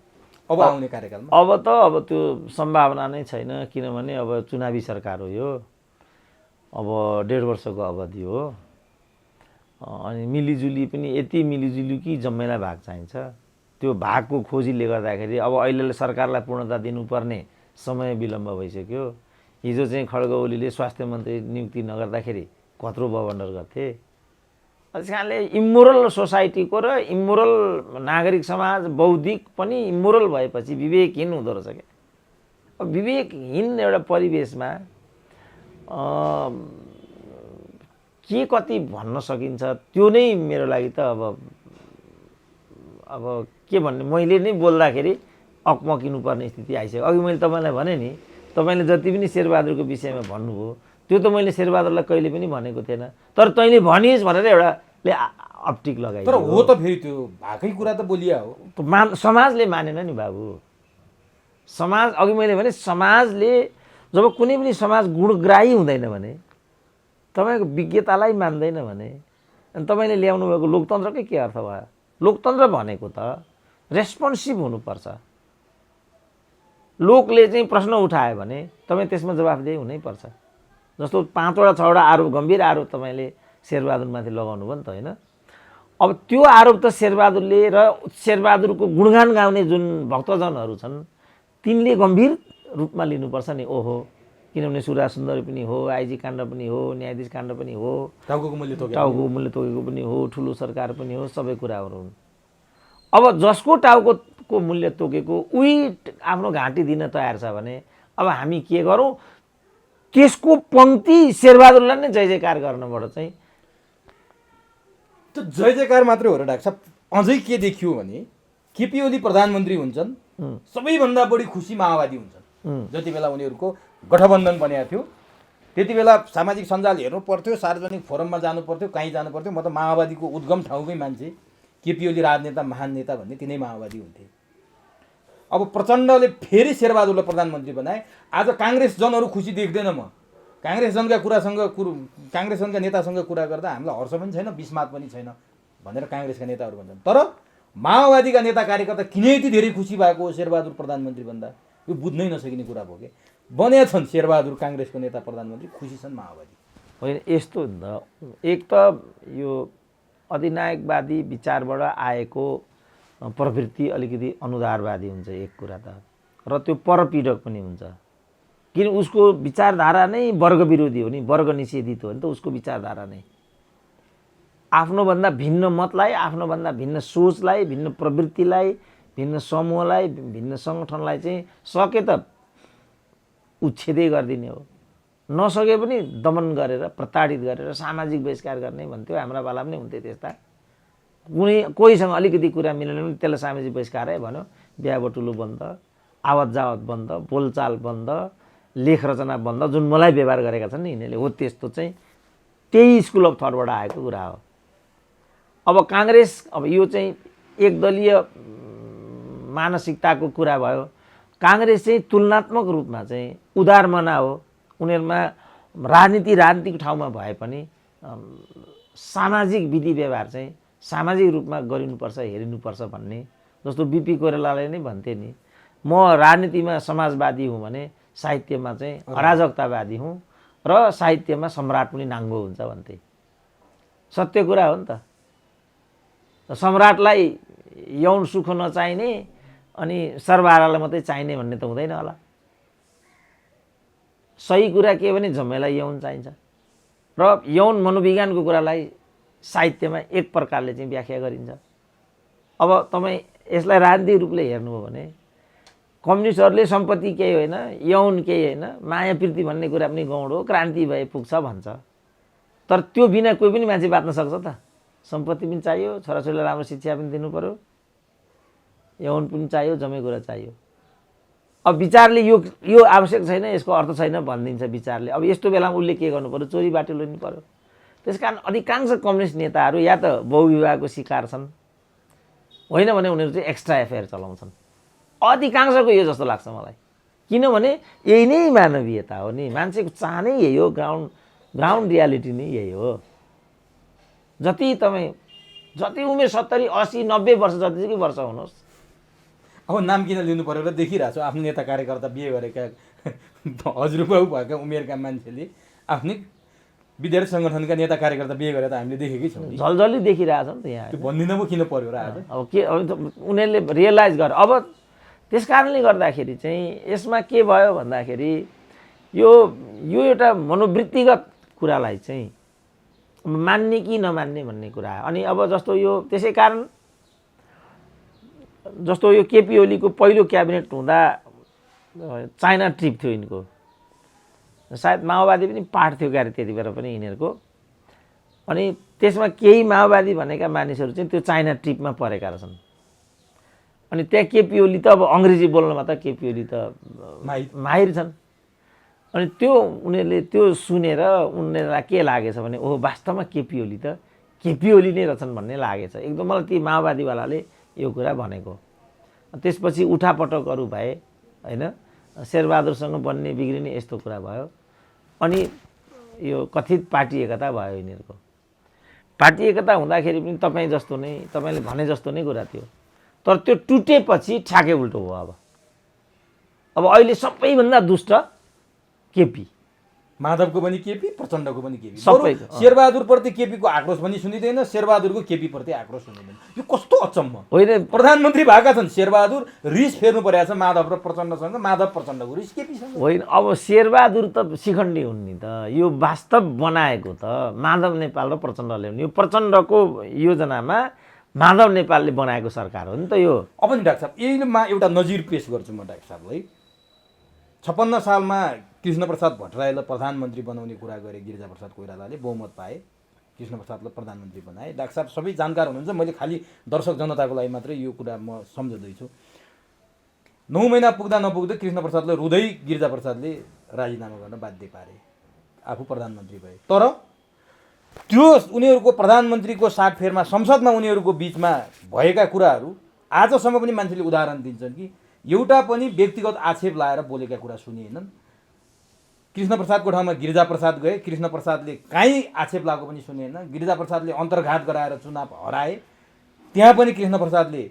अब आउने कार्यकालमा? अब त्यो सम्भावना नै छैन, किनभने अब चुनावी सरकार हो यो, अब 1.5 वर्षको अवधि हो। अनि मिलिजुली पनि यति मिलिजुली कि जम्मैलाई भाग चाहिन्छ। त्यो भागको खोजीले गर्दाखेरि अब अहिले सरकारलाई पूर्णता दिनुपर्ने समय विलम्ब भइसक्यो। हिजो चाहिँ खड्ग ओलीले स्वास्थ्य मन्त्री नियुक्ति नगर्दाखेरि कत्रो बवन्डर गर्थे। त्यस कारणले इमोरल सोसाइटीको र इमोरल नागरिक समाज बौद्धिक पनि इमोरल भएपछि विवेकहीन हुँदो रहेछ क्या। अब विवेकहीन एउटा परिवेशमा के कति भन्न सकिन्छ त्यो नै मेरो लागि त अब के भन्ने, मैले नै बोल्दाखेरि अकमकिनु पर्ने स्थिति आइसक्यो। अघि मैले तपाईँलाई भने नि, तपाईँले जति पनि शेरबहादुरको विषयमा भन्नुभयो त्यो त मैले शेरबहादुरलाई कहिले पनि भनेको थिएन, तर तैँले भनिस् भनेर एउटाले अप्टिक लगायो। तर हो त फेरि त्यो भएकै कुरा त बोलिया हो। समाजले मानेन नि बाबु। समाज, अघि मैले भने समाजले जब कुनै पनि समाज गुणग्राही हुँदैन भने, तपाईँको विज्ञतालाई मान्दैन भने, अनि तपाईँले ल्याउनु भएको लोकतन्त्रकै के अर्थ भयो? लोकतन्त्र भनेको त रेस्पोन्सिभ हुनुपर्छ। लोकले चाहिँ प्रश्न उठायो भने तपाईँ त्यसमा जवाफदेही हुनैपर्छ। जस्तो 5वटा 6वटा आरोप, गम्भीर आरोप तपाईँले शेरबहादुरमाथि लगाउनु भयो नि त, होइन? अब त्यो आरोप त शेरबहादुरले र शेरबहादुरको गुणगान गाउने जुन भक्तजनहरू छन् तिनले गम्भीर रूपमा लिनुपर्छ नि। ओहो, किनभने सुराज सुन्दरी पनि हो, आइजी काण्ड पनि हो, न्यायाधीश काण्ड पनि हो, टाउको मूल्य तोकेको पनि हो, ठुलो सरकार पनि हो, सबै कुराहरू हुन्। अब जसको टाउको मूल्य तोकेको उही आफ्नो घाँटी दिन तयार छ भने अब हामी के गरौँ? त्यसको पङ्क्ति शेरबहादुरलाई नै जय जयकार गर्नबाट चाहिँ त जय जयकार मात्रै हो र डाक्टर साहब। अझै के देखियो भने केपी ओली प्रधानमन्त्री हुन्छन्, सबैभन्दा बढी खुसी माओवादी हुन्छन्। जति बेला उनीहरूको गठबन्धन बनेको थियो त्यति बेला सामाजिक सञ्जाल हेर्नु पर्थ्यो, सार्वजनिक फोरममा जानु पर्थ्यो, कहीँ जानु पर्थ्यो, म त माओवादीको उद्गम ठाउँकै मान्छे, केपी ओली राजनेता महान नेता भन्ने तिनै माओवादी हुन्थे। अब प्रचण्डले फेरि शेरबहादुरलाई प्रधानमन्त्री बनाए। आज काङ्ग्रेस जनहरू खुसी देख्दैन। म काङ्ग्रेस जनका नेतासँग कुरा गर्दा हामीलाई हर्ष पनि छैन, विस्मात पनि छैन भनेर काङ्ग्रेसका नेताहरू भन्छन्। तर माओवादीका नेता कार्यकर्ता किन यति धेरै खुसी भएको हो शेरबहादुर प्रधानमन्त्री भन्दा, यो बुझ्नै नसकिने कुरा भयो कि। बनेका छन् शेरबहादुर काङ्ग्रेसको नेता प्रधानमन्त्री, खुसी छन् माओवादी। होइन, यस्तो नि त, एक त यो अधिनायकवादी विचारबाट आएको प्रवृत्ति अलिकति अनुदारवादी हुन्छ एक कुरा त, र त्यो परपीडक पनि हुन्छ। किन उसको विचारधारा नै वर्ग विरोधी हो नि, वर्ग निषेधित हो नि त उसको विचारधारा नै। आफ्नोभन्दा भिन्न मतलाई, आफ्नोभन्दा भिन्न सोचलाई, भिन्न प्रवृत्तिलाई, भिन्न समूहलाई, भिन्न सङ्गठनलाई चाहिँ सके त उच्छेदै गरिदिने हो। नसके पनि दमन गरेर प्रताडित गरेर सामाजिक बहिष्कार गर्ने भन्थ्यो। हाम्रा पाला पनि हुन्थे त्यस्ता। कोहीसँग अलिकति कुरा मिलेन भने त्यसलाई सामाजिक बहिष्कारै भन्यो। बिहा बटुलो बन्द, आवत जावत बन्द, बोलचाल बन्द, लेख रचना बन्द, जुन मलाई व्यवहार गरेका छन् नि यिनीहरूले, हो त्यस्तो चाहिँ त्यही स्कुल अफ थटबाट आएको कुरा हो। अब काङ्ग्रेस, अब यो चाहिँ एकदलीय मानसिकताको कुरा भयो। काङ्ग्रेस चाहिँ तुलनात्मक रूपमा चाहिँ उदार मना हो। उनीहरूमा राजनीतिक ठाउँमा भए पनि सामाजिक विधि व्यवहार चाहिँ सामाजिक रूपमा गरिनुपर्छ, हेरिनुपर्छ भन्ने, जस्तो बिपी कोइरालाले नै भन्थे नि, म राजनीतिमा समाजवादी हुँ भने साहित्यमा चाहिँ अराजकतावादी हुँ र साहित्यमा सम्राट पनि नाङ्गो हुन्छ भन्थे। सत्य कुरा हो नि त। सम्राटलाई यौन सुख नचाहिने अनि सर्वहारालाई मात्रै चाहिने भन्ने त हुँदैन होला। सही कुरा के भने जम्मैलाई यौन चाहिन्छ र यौन मनोविज्ञानको कुरालाई साहित्यमा एक प्रकारले चाहिँ व्याख्या गरिन्छ। अब तपाईँ यसलाई राजनीतिक रूपले हेर्नुभयो भने कम्युनिस्टहरूले सम्पत्ति केही होइन, यौन केही होइन, माया प्रीति भन्ने कुरा पनि गौण हो, क्रान्ति भए पुग्छ भन्छ। तर त्यो बिना कोही पनि मान्छे बाँच्न सक्छ त? सम्पत्ति पनि चाहियो, छोराछोरीलाई राम्रो शिक्षा पनि दिनु पर्यो, यौन पनि चाहियो, जम्मै कुरा चाहियो। अब विचारले यो आवश्यक छैन, यसको अर्थ छैन भनिदिन्छ विचारले। अब यस्तो बेलामा उसले के गर्नु पर्यो? चोरी बाटो लिनु पर्यो। त्यसकारण अधिकांश कम्युनिस्ट नेताहरू या त बहुविवाहको शिकार छन्, होइन भने उनीहरू चाहिँ एक्स्ट्रा एफआइआर चलाउँछन्। अधिकांशको यो जस्तो लाग्छ मलाई। किनभने यही नै मानवीयता हो नि। मान्छेको चाहनै यही हो, ग्राउन्ड रियालिटी नै यही हो। जति उमेर 70, 80, 90 वर्ष जतिकै वर्ष हुनुहोस्। अब नाम किन लिनु पर्यो र देखिरहेको छु आफ्नो नेता कार्यकर्ता बिहे गरेका हजुरबाउ भएका उमेरका मान्छेले आफ्नै विद्यार्थी सङ्गठनका नेता कार्यकर्ता बिहे गरेर त हामीले देखेकै छौँ। झलझली देखिरहेछ नि त यहाँ। त्यो भन्दिनँ म किन पर्यो र आज। अब के उनीहरूले रियलाइज गर। अब त्यस कारणले गर्दाखेरि चाहिँ यसमा के भयो भन्दाखेरि यो एउटा मनोवृत्तिगत कुरालाई चाहिँ मान्ने कि नमान्ने भन्ने कुरा हो। अनि अब जस्तो यो त्यसै कारण जस्तो यो केपी ओलीको पहिलो क्याबिनेट हुँदा चाइना ट्रिप थियो यिनको। सायद माओवादी पनि पाठ थियो क्यारे त्यति बेला पनि यिनीहरूको। अनि त्यसमा केही माओवादी भनेका मानिसहरू चाहिँ त्यो चाइना ट्रिपमा परेका रहेछन्। अनि त्यहाँ केपी ओली त अब अङ्ग्रेजी बोल्नमा त केपी ओली त माहिर छन्। अनि त्यो उनीहरूले त्यो सुनेर उनीहरूलाई के लागेछ भने ओहो वास्तवमा केपी ओली त केपी ओली नै रहेछन् भन्ने लागेछ। एकदम मलाई ती माओवादीवालाले यो कुरा भनेको। त्यसपछि उठापटकहरू भए होइन, शेरबहादुरसँग बन्ने बिग्रिने यस्तो कुरा भयो। अनि यो कथित पार्टी एकता भयो यिनीहरूको। पार्टी एकता हुँदाखेरि पनि तपाईँले भने जस्तो नै कुरा थियो। तर त्यो टुटेपछि ठ्याकै उल्टो हो। अब अहिले सबैभन्दा दुष्ट केपी, माधवको पनि केपी, प्रचण्डको पनि केपी। सबैको शेरबहादुरप्रति केपीको आक्रोश पनि सुनिँदैन, शेरबहादुरको केपीप्रति आक्रोश सुनिँदैन। यो कस्तो अचम्म होइन। प्रधानमन्त्री भएका छन् शेरबहादुर, रिस फेर्नु परेको छ माधव र प्रचण्डसँग, माधव प्रचण्डको रिस केपीसँग होइन। अब शेरबहादुर त शिखण्डी हुन् नि त। यो वास्तव बनाएको त माधव नेपाल र प्रचण्डले हुन्। यो प्रचण्डको योजनामा माधव नेपालले बनाएको सरकार हो नि त यो। अब नि डाक्टर साहब यहीमा एउटा नजिर पेश गर्छु म डाक्टर साहबलाई। 56 सालमा कृष्णप्रसाद भट्टराईलाई प्रधानमन्त्री बनाउने कुरा गरे गिरिजाप्रसाद कोइरालाले, बहुमत पाए, कृष्णप्रसादलाई प्रधानमन्त्री बनाए। डाक्टर साहब सबै जानकार हुनुहुन्छ, मैले खालि दर्शक जनताको लागि मात्रै यो कुरा म सम्झँदैछु। 9 महिना पुग्दा नपुग्दै कृष्णप्रसादलाई रुँदै गिरिजाप्रसादले राजीनामा गर्न बाध्य पारे, आफू प्रधानमन्त्री भए। तर त्यो उनीहरूको प्रधानमन्त्रीको साटफेरमा संसदमा उनीहरूको बिचमा भएका कुराहरू आजसम्म पनि मान्छेले उदाहरण दिन्छन् कि एउटा पनि व्यक्तिगत आक्षेप लाएर बोलेका कुरा सुनिएनन्। कृष्णप्रसादको ठाउँमा गिरिजाप्रसाद गए, कृष्णप्रसादले काहीँ आक्षेप लागेको पनि सुनिएन। गिरिजाप्रसादले अन्तर्घात गराएर चुनाव हराए, त्यहाँ पनि कृष्णप्रसादले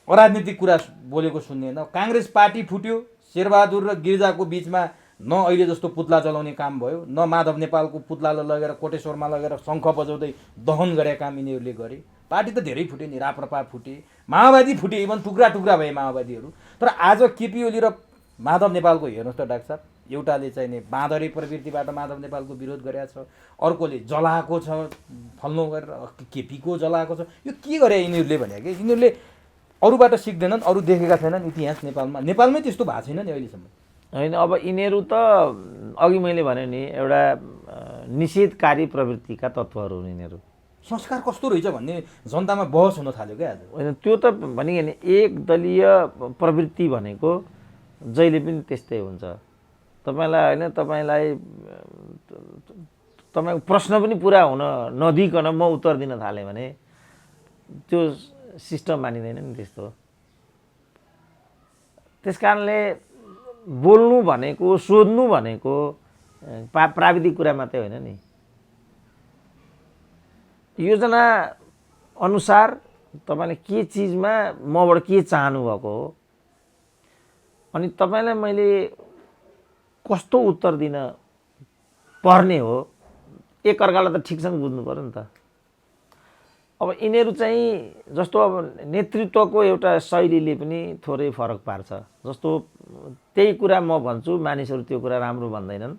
अराजनीतिक कुरा बोलेको सुनिएन। काङ्ग्रेस पार्टी फुट्यो, शेरबहादुर र गिरिजाको बिचमा न अहिले जस्तो पुत्ला जलाउने काम भयो, न माधव नेपालको पुत्लालाई लगेर कोटेश्वरमा लगेर शङ्ख बजाउँदै दहन गरे काम यिनीहरूले गरे। पार्टी त धेरै फुटे नि, राप्रपा फुटे, माओवादी फुटे, इभन टुक्रा टुक्रा भए माओवादीहरू। तर आज केपी ओली र माधव नेपालको हेर्नुहोस् त डाक्टर साहब, एउटाले चाहिँ नि बाँदरे प्रवृत्तिबाट माधव नेपालको विरोध गरेको छ, अर्कोले जलाएको छ, फल्नु गरेर केपीको जलाएको छ। यो के गरे यिनीहरूले भने कि यिनीहरूले अरूबाट सिक्दैनन्, अरू देखेका छैनन् इतिहास नेपालमै त्यस्तो भएको छैन नि अहिलेसम्म। होइन अब यिनीहरू त अघि मैले भने नि एउटा निषेधकारी प्रवृत्तिका तत्त्वहरू हुन् यिनीहरू। संस्कार कस्तो रहेछ भन्ने जनतामा बहस हुन थाल्यो क्या आज। होइन त्यो त भने नि एक दलीय प्रवृत्ति भनेको जहिले पनि त्यस्तै हुन्छ। तपाईँलाई तपाईँको प्रश्न पनि पुरा हुन नदिइकन म उत्तर दिन थालेँ भने त्यो सिस्टम मानिँदैन नि त्यस्तो। त्यस कारणले बोल्नु भनेको सोध्नु भनेको प्राविधिक कुरा मात्रै होइन नि, योजना अनुसार तपाईँले के चिजमा मबाट के चाहनु भएको हो अनि तपाईँलाई मैले कस्तो उत्तर दिन पर्ने हो एकअर्कालाई त ठिकसँग बुझ्नु पर्यो नि त। अब यिनीहरू चाहिँ जस्तो अब नेतृत्वको एउटा शैलीले पनि थोरै फरक पार्छ। जस्तो त्यही कुरा म भन्छु मानिसहरू त्यो कुरा राम्रो भन्दैनन्।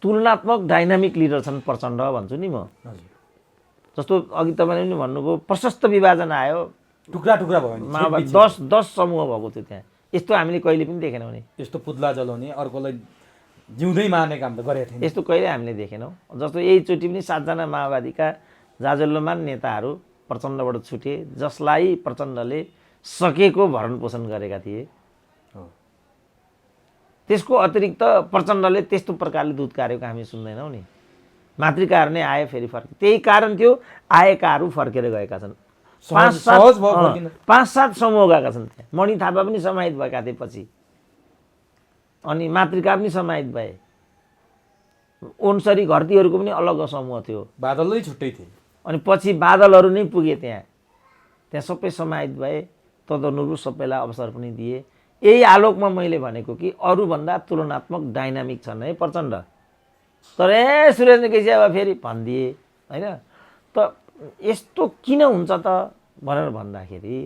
तुलनात्मक डाइनामिक लिडर छन् प्रचण्ड भन्छु नि म। जस्तो अघि तपाईँले पनि भन्नुभयो प्रशस्त विभाजन आयो, टुक्रा टुक्रा भयो माओवादी 10 समूह भएको थियो त्यहाँ। यस्तो हामीले कहिले पनि देखेनौँ नि। यस्तो पुतला जलाउने अर्कोलाई जिउँदै मार्ने काम त गरेको थिएन। यस्तो कहिले हामीले देखेनौँ। जस्तो यहीचोटि पनि 7 जना माओवादीका जाजल्यमान नेताहरू प्रचण्डबाट छुटे, जसलाई प्रचण्डले सकेको भरण पोषण गरेका थिए। त्यसको अतिरिक्त प्रचण्डले त्यस्तो प्रकारले दुत्कारेको हामी सुन्दैनौँ नि। मातृकाहरू नै आए फेरि फर्के, त्यही कारण थियो आएकाहरू फर्केर गएका छन्। 5-7 समूह गएका छन् त्यहाँ। मणि थापा पनि समाहित भएका थिए पछि, अनि मातृका पनि समाहित भए। ओन्सरी घरतीहरूको पनि अलग समूह थियो, बादलै छुट्टै थिए। अनि पछि बादलहरू नै पुगे त्यहाँ सबै समाहित भए। तदनुरूप सबैलाई अवसर पनि दिए। यही आलोकमा मैले भनेको कि अरूभन्दा तुलनात्मक डाइनामिक छन् है प्रचण्ड। तर सुरेन्द्र केसी अब फेरि भनिदिए होइन। त यस्तो किन हुन्छ त भनेर भन्दाखेरि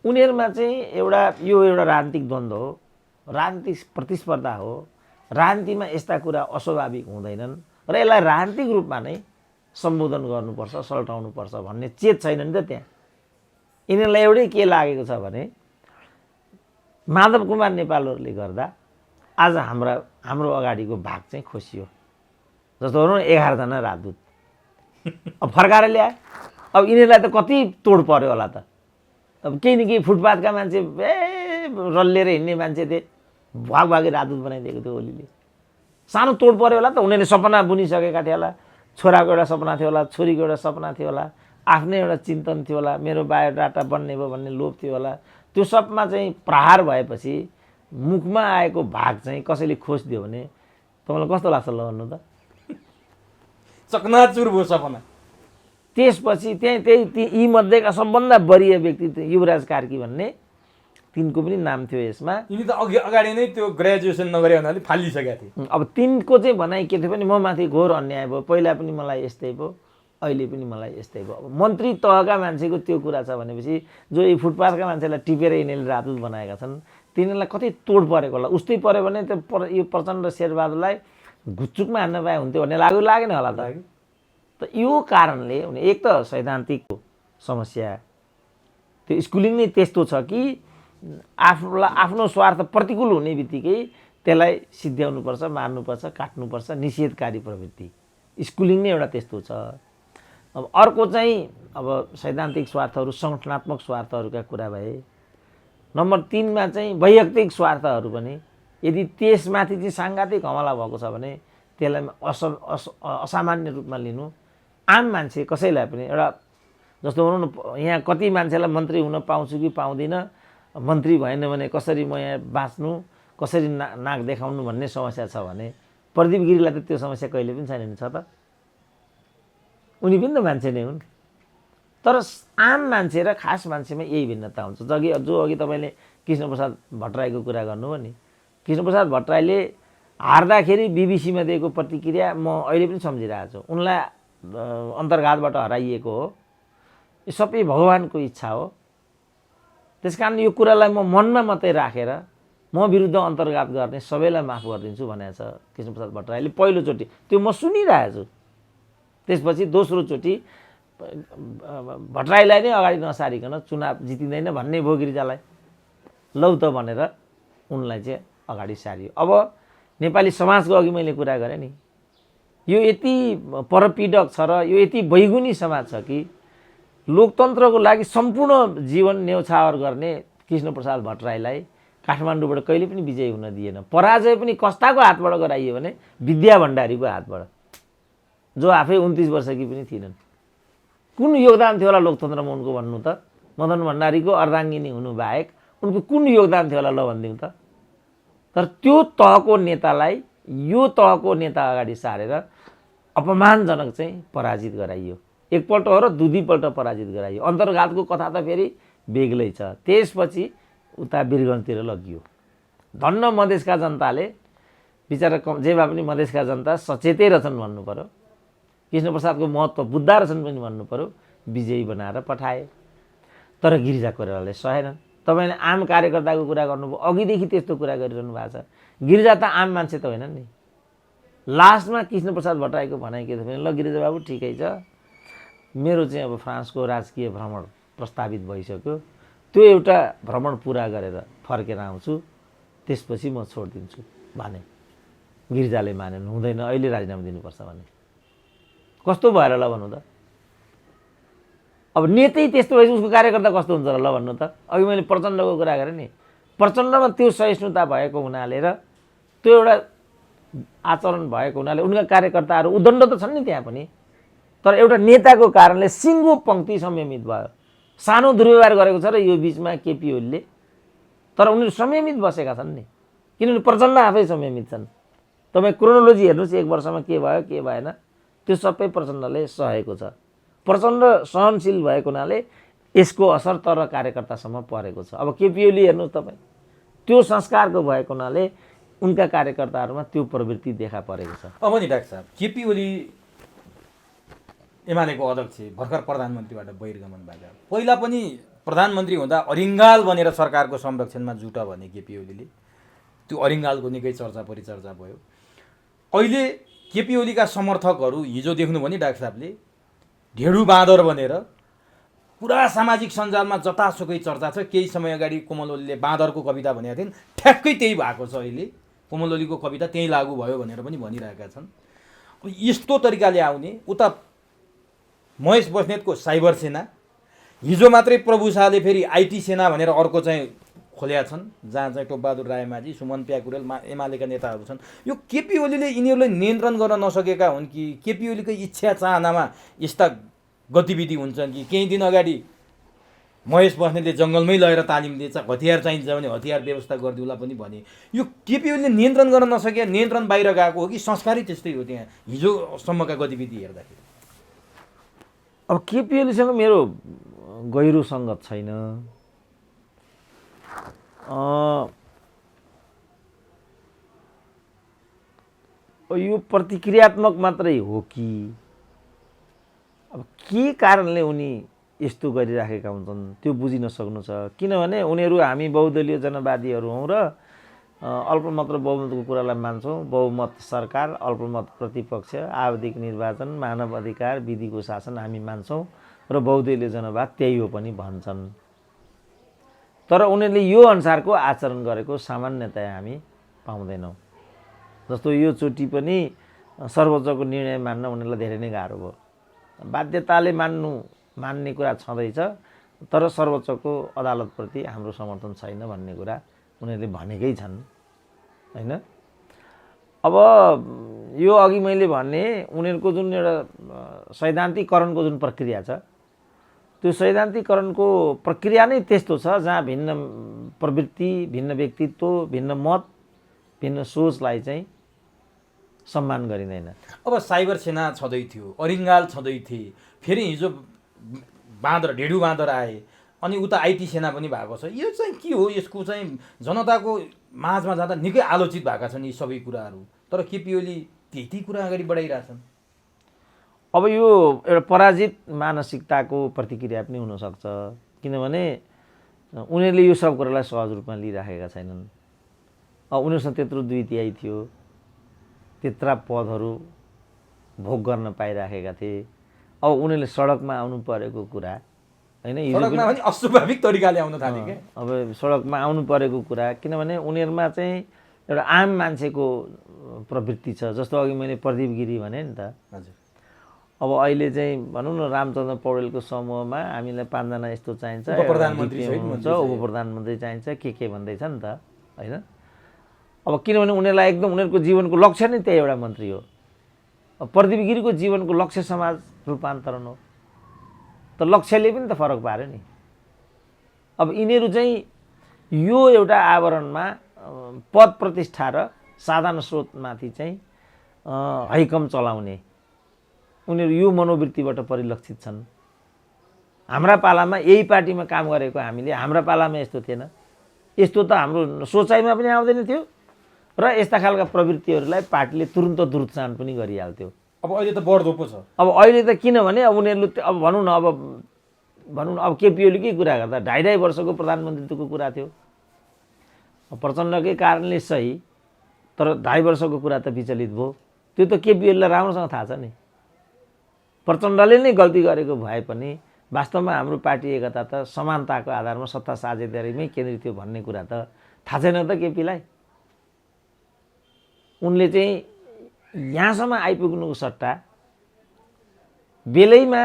उनीहरूमा चाहिँ एउटा राजनीतिक द्वन्द्व हो, राजनीतिक प्रतिस्पर्धा हो। राजनीतिमा यस्ता कुरा अस्वाभाविक हुँदैनन् र यसलाई राजनीतिक रूपमा नै सम्बोधन गर्नुपर्छ, सल्टाउनुपर्छ भन्ने चेत छैन नि त त्यहाँ। यिनीहरूलाई एउटै के लागेको छ भने माधव कुमार नेपालहरूले गर्दा आज हाम्रो अगाडिको भाग चाहिँ खोसियो। जस्तो भनौँ न 11 जना राजदूत अब फर्काएर ल्याए। अब यिनीहरूलाई त कति तोड पर्यो होला त। अब केही न केही फुटपाथका मान्छे रल्लिएर हिँड्ने मान्छे थिए, भागभागी राजदूत बनाइदिएको थियो ओलीले। सानो तोड पर्यो होला त। उनीहरूले सपना बुनिसकेका थियो होला, छोराको एउटा सपना थियो होला, छोरीको एउटा सपना थियो होला, आफ्नै एउटा चिन्तन थियो होला, मेरो बायोडाटा बन्ने भयो भन्ने लोभ थियो होला। त्यो सबमा चाहिँ प्रहार भएपछि मुखमा आएको भाग चाहिँ कसैले खोसिदियो भने तपाईँलाई कस्तो लाग्छ ल भन्नु त। चकनाचुर भयो सपना। त्यसपछि यी मध्येका सबभन्दा वरिय व्यक्ति युवराज कार्की भन्ने तिनको पनि नाम थियो यसमा। यिनी त अगाडि नै त्यो ग्रेजुएसन नगरे हुनाले फालिसकेका थिए। अब तिनको चाहिँ भनाइ के थियो भने म माथि घोर अन्याय भयो, पहिला पनि मलाई यस्तै भयो, अहिले पनि मलाई यस्तै भयो। अब मन्त्री तहका मान्छेको त्यो कुरा छ भनेपछि जो यी फुटपाथका मान्छेलाई टिपेर यिनीहरूले राजदूत बनाएका छन् तिनीहरूलाई कति तोड परेको होला। उस्तै पऱ्यो भने त यो प्रचण्ड शेरबहादुरलाई घुच्चुकमा हान्न पाए हुन्थ्यो भन्ने लागेन होला त। त यो कारणले एक त सैद्धान्तिक समस्या, त्यो स्कुलिङ नै त्यस्तो छ कि आफ्नो स्वार्थ प्रतिकूल हुने बित्तिकै त्यसलाई सिद्ध्याउनुपर्छ, मार्नुपर्छ, काट्नुपर्छ, निषेधकारी प्रवृत्ति। स्कुलिङ नै एउटा त्यस्तो छ। अब अर्को चाहिँ अब सैद्धान्तिक स्वार्थहरू, सङ्गठनात्मक स्वार्थहरूका कुरा भए। नम्बर 3 मा चाहिँ वैयक्तिक स्वार्थहरू पनि यदि त्यसमाथि चाहिँ साङ्घातिक हमला भएको छ भने त्यसलाई असामान्य रूपमा लिनु। आम मान्छे कसैलाई पनि एउटा जस्तो भनौँ न यहाँ कति मान्छेलाई मन्त्री हुन पाउँछु कि पाउँदिनँ, मन्त्री भएन भने कसरी म यहाँ बाँच्नु, कसरी नाक देखाउनु भन्ने समस्या छ भने प्रदीप गिरीलाई त त्यो समस्या कहिले पनि छैन छ त। उनी पनि त मान्छे नै हुन्। तर आम मान्छे र खास मान्छेमा यही भिन्नता हुन्छ। जो अघि तपाईँले कृष्णप्रसाद भट्टराईको कुरा गर्नुभयो नि, कृष्णप्रसाद भट्टराईले हार्दाखेरि बिबिसीमा दिएको प्रतिक्रिया म अहिले पनि सम्झिरहेको छु। उनलाई अन्तर्घातबाट हराइएको हो, यो सबै भगवानको इच्छा हो। त्यस कारण यो कुरालाई म मनमा मात्रै राखेर म विरुद्ध अन्तर्घात गर्ने सबैलाई माफ गरिदिन्छु भनेको छ कृष्णप्रसाद भट्टराईले पहिलोचोटि। त्यो म सुनिरहेको छु। त्यसपछि दोस्रोचोटि भट्टराईलाई नै अगाडि नसारिकन चुनाव जितिँदैन भन्ने भयो गिरिजालाई। लौ त भनेर उनलाई चाहिँ अगाडि सारियो। अब नेपाली समाजको अघि मैले कुरा गरेँ नि, यो यति परपीडक छ र यो यति बैगुनी समाज छ कि लोकतन्त्रको लागि सम्पूर्ण जीवन न्यौछावर गर्ने कृष्णप्रसाद भट्टराईलाई काठमाडौँबाट कहिले पनि विजयी हुन दिएन। पराजय पनि कस्ताको हातबाट गराइयो भने विद्या भण्डारीको हातबाट, जो आफै 29 वर्षकी पनि थिएनन्। कुन योगदान थियो होला लोकतन्त्रमा उनको भन्नु त? मदन भण्डारीको अर्धाङ्गिनी हुनु बाहेक उनको कुन योगदान थियो होला ल भनिदिउँ त? तर त्यो तहको नेतालाई यो तहको नेता अगाडि सारेर अपमानजनक चाहिँ पराजित गराइयो। एकपल्ट हो र दुईपल्ट पराजित गराइयो। अन्तर्घातको कथा त फेरि बेग्लै छ। त्यसपछि उता वीरगन्जतिर लगियो। धन्न मधेसका जनताले बिचरा जे भए पनि मधेसका जनता सचेतै रहेछन् भन्नु पर्यो। कृष्णप्रसादको महत्त्व बुझ्दा रहेछन् पनि भन्नु पर्यो। विजयी बनाएर पठाए। तर गिरिजा कोइरालाले सहेनन्। तपाईँले आम कार्यकर्ताको कुरा गर्नुभयो, अघिदेखि त्यस्तो कुरा गरिरहनु भएको छ। गिरिजा त आम मान्छे त होइनन् नि। लास्टमा कृष्णप्रसाद भट्टराईको भनाइ के थियो भने, ल गिरिजा बाबु ठिकै छ, मेरो चाहिँ अब फ्रान्सको राजकीय भ्रमण प्रस्तावित भइसक्यो, त्यो एउटा भ्रमण पुरा गरेर फर्केर आउँछु, त्यसपछि म छोडिदिन्छु भने। गिरिजाले मानेन, हुँदैन, अहिले राजीनामा दिनुपर्छ भने। कस्तो भएर ल भन्नु त? अब नेतै त्यस्तो भएपछि उसको कार्यकर्ता कस्तो हुन्छ र ल भन्नु त? अघि मैले प्रचण्डको कुरा गरेँ नि, प्रचण्डमा त्यो सहिष्णुता भएको हुनाले र त्यो एउटा आचरण भएको हुनाले उनका कार्यकर्ताहरू उद्दण्ड त छन् नि त्यहाँ पनि। तर एउटा नेताको कारणले सिङ्गो पङ्क्ति संयमित भयो। सानो दुर्व्यवहार गरेको छ र यो बिचमा केपी ओलीले, तर उनीहरू संयमित बसेका छन् नि, किनभने प्रचण्ड आफै संयमित छन्। तपाईँ क्रोनोलोजी हेर्नुहोस्, 1 वर्षमा के भयो के भएन, त्यो सबै प्रचण्डले सहेको छ। प्रचण्ड सहनशील भएको हुनाले यसको असर तर कार्यकर्तासम्म परेको छ। अब केपी ओली हेर्नुहोस् तपाईँ, त्यो संस्कारको भएको हुनाले उनका कार्यकर्ताहरूमा त्यो प्रवृत्ति देखा परेको छ। अब नि डाक्टर साहब, केपी ओली एमालेको अध्यक्ष, भर्खर प्रधानमन्त्रीबाट बहिर्गमन भएको। पहिला पनि प्रधानमन्त्री हुँदा अरिङ्गाल बनेर सरकारको संरक्षणमा जुट भने केपी ओलीले, त्यो अरिङ्गालको निकै चर्चा परिचर्चा भयो। अहिले केपी ओलीका समर्थकहरू हिजो देख्नुभयो नि डाक्टर साहबले, ढेडु बाँदर बनेर पुरा सामाजिक सञ्जालमा जतासुकै चर्चा छ। केही समय अगाडि कोमल ओलीले बाँदरको कविता भनेका थिइन्, ठ्याक्कै त्यही भएको छ। अहिले कोमल ओलीको कविता त्यही लागू भयो भनेर पनि भनिरहेका छन्। अब यस्तो तरिकाले आउने, उता महेश बस्नेतको साइबर सेना, हिजो मात्रै प्रभु शाहले फेरि आइटी सेना भनेर अर्को चाहिँ खोलेका छन्, जहाँ चाहिँ टोपबहादुर रायमाझी, सुमन प्याकुरेल एमालेका नेताहरू छन्। यो केपी ओलीले यिनीहरूलाई नियन्त्रण गर्न नसकेका हुन् कि केपी ओलीकै इच्छा चाहनामा यस्ता गतिविधि हुन्छन् कि? केही दिन अगाडि महेश बस्नेतले जङ्गलमै लगेर तालिम दिएछ, हतियार चाहिन्छ भने हतियार व्यवस्था गरिदिउँला पनि भने। यो केपी ओलीले नियन्त्रण गर्न नसके, नियन्त्रण बाहिर गएको हो कि संस्कारै त्यस्तै हो त्यहाँ हिजोसम्मका गतिविधि हेर्दाखेरि? अब केपी ओलीसँग मेरो गहिरो सङ्गत छैन। यो प्रतिक्रियात्मक मात्रै हो कि अब के कारणले उनी यस्तो गरिराखेका हुन्छन् त्यो बुझिन सक्नु छ। किनभने उनीहरू हामी बहुदलीय जनवादीहरू हौँ र अल्पमत र बहुमतको कुरालाई मान्छौँ। बहुमत सरकार, अल्पमत प्रतिपक्ष, आवधिक निर्वाचन, मानव अधिकार, विधिको शासन हामी मान्छौँ र बहुदलीय जनवाद त्यही हो पनि भन्छन्। तर उनीहरूले यो अनुसारको आचरण गरेको सामान्यतया हामी पाउँदैनौँ। जस्तो यो चोटि पनि सर्वोच्चको निर्णय मान्न उनीहरूलाई धेरै नै गाह्रो भयो। बाध्यताले मान्ने कुरा छँदैछ, तर सर्वोच्चको अदालतप्रति हाम्रो समर्थन छैन भन्ने कुरा उनीहरूले भनेकै छन्, हैन? अब यो अघि मैले भने उनीहरूको जुन एउटा सैद्धान्तिकरणको जुन प्रक्रिया छ, त्यो सैद्धान्तिकरणको प्रक्रिया नै त्यस्तो छ जहाँ भिन्न प्रवृत्ति, भिन्न व्यक्तित्व, भिन्न मत, भिन्न सोचलाई चाहिँ सम्मान गरिँदैन। अब साइबर सेना छँदै थियो, अरिङ्गाल छँदै थिए, फेरि हिजो बाँदर, ढेडु बाँदर आए, अनि उता आइटी सेना पनि भएको छ। यो चाहिँ के हो? यसको चाहिँ जनताको माझमा जाँदा निकै आलोचित भएका छन् यी सबै कुराहरू, तर केपी ओली त्यही कुरा अगाडि बढाइरहेछन्। अब यो एउटा पराजित मानसिकताको प्रतिक्रिया पनि हुनसक्छ, किनभने उनीहरूले यो सब कुरालाई सहज रूपमा लिइराखेका छैनन्। अब उनीहरूसँग त्यत्रो 2/3 थियो, त्यत्रा पदहरू भोग गर्न पाइराखेका थिए। अब उनीहरूले सडकमा आउनु परेको कुरा होइन। सडकमा पनि अस्वाभाविक तरिकाले आउन थाले के। अब सडकमा आउनु परेको कुरा, किनभने उनीहरूमा चाहिँ एउटा आम मान्छेको प्रवृत्ति छ। जस्तो अघि मैले प्रदीप गिरी भने नि त, हजुर। अब अहिले चाहिँ भनौँ न रामचन्द्र पौडेलको समूहमा हामीलाई 5 जना यस्तो चाहिन्छ, उपप्रधानमन्त्री हुन्छ, उपप्रधानमन्त्री चाहिन्छ, के भन्दैछ नि त होइन। अब किनभने उनीहरूलाई एकदम उनीहरूको जीवनको लक्ष्य नै त्यही एउटा मन्त्री हो। अब प्रदीप गिरीको जीवनको लक्ष्य समाज रूपान्तरण हो, त लक्ष्यले पनि त फरक पार्यो नि। अब यिनीहरू चाहिँ यो एउटा आवरणमा पद प्रतिष्ठा र साधन स्रोतमाथि चाहिँ हैकम चलाउने उनीहरू यो मनोवृत्तिबाट परिलक्षित छन्। हाम्रा पालामा यही पार्टीमा काम गरेको हामीले, हाम्रा पालामा यस्तो थिएन, यस्तो त हाम्रो सोचाइमा पनि आउँदैन थियो र यस्ता खालका प्रवृत्तिहरूलाई पार्टीले तुरुन्त दुरुत्सान पनि गरिहाल्थ्यो। अब अहिले त बढ्दो पो छ। अब अहिले त किनभने अब उनीहरूले अब भनौँ न अब केपी ओलीकै कुरा गर्दा 2.5 वर्षको प्रधानमन्त्रीत्वको कुरा थियो। प्रचण्डकै कारणले सही, तर 2.5 वर्षको कुरा त विचलित भयो। त्यो त केपी ओलीलाई राम्रोसँग थाहा छ नि। प्रचण्डले नै गल्ती गरेको भए पनि वास्तवमा हाम्रो पार्टी एकता त समानताको आधारमा सत्ता साझेदारीमै केन्द्रित थियो भन्ने कुरा त थाहा छैन त केपीलाई। उनले चाहिँ यहाँसम्म आइपुग्नुको सट्टा बेलैमा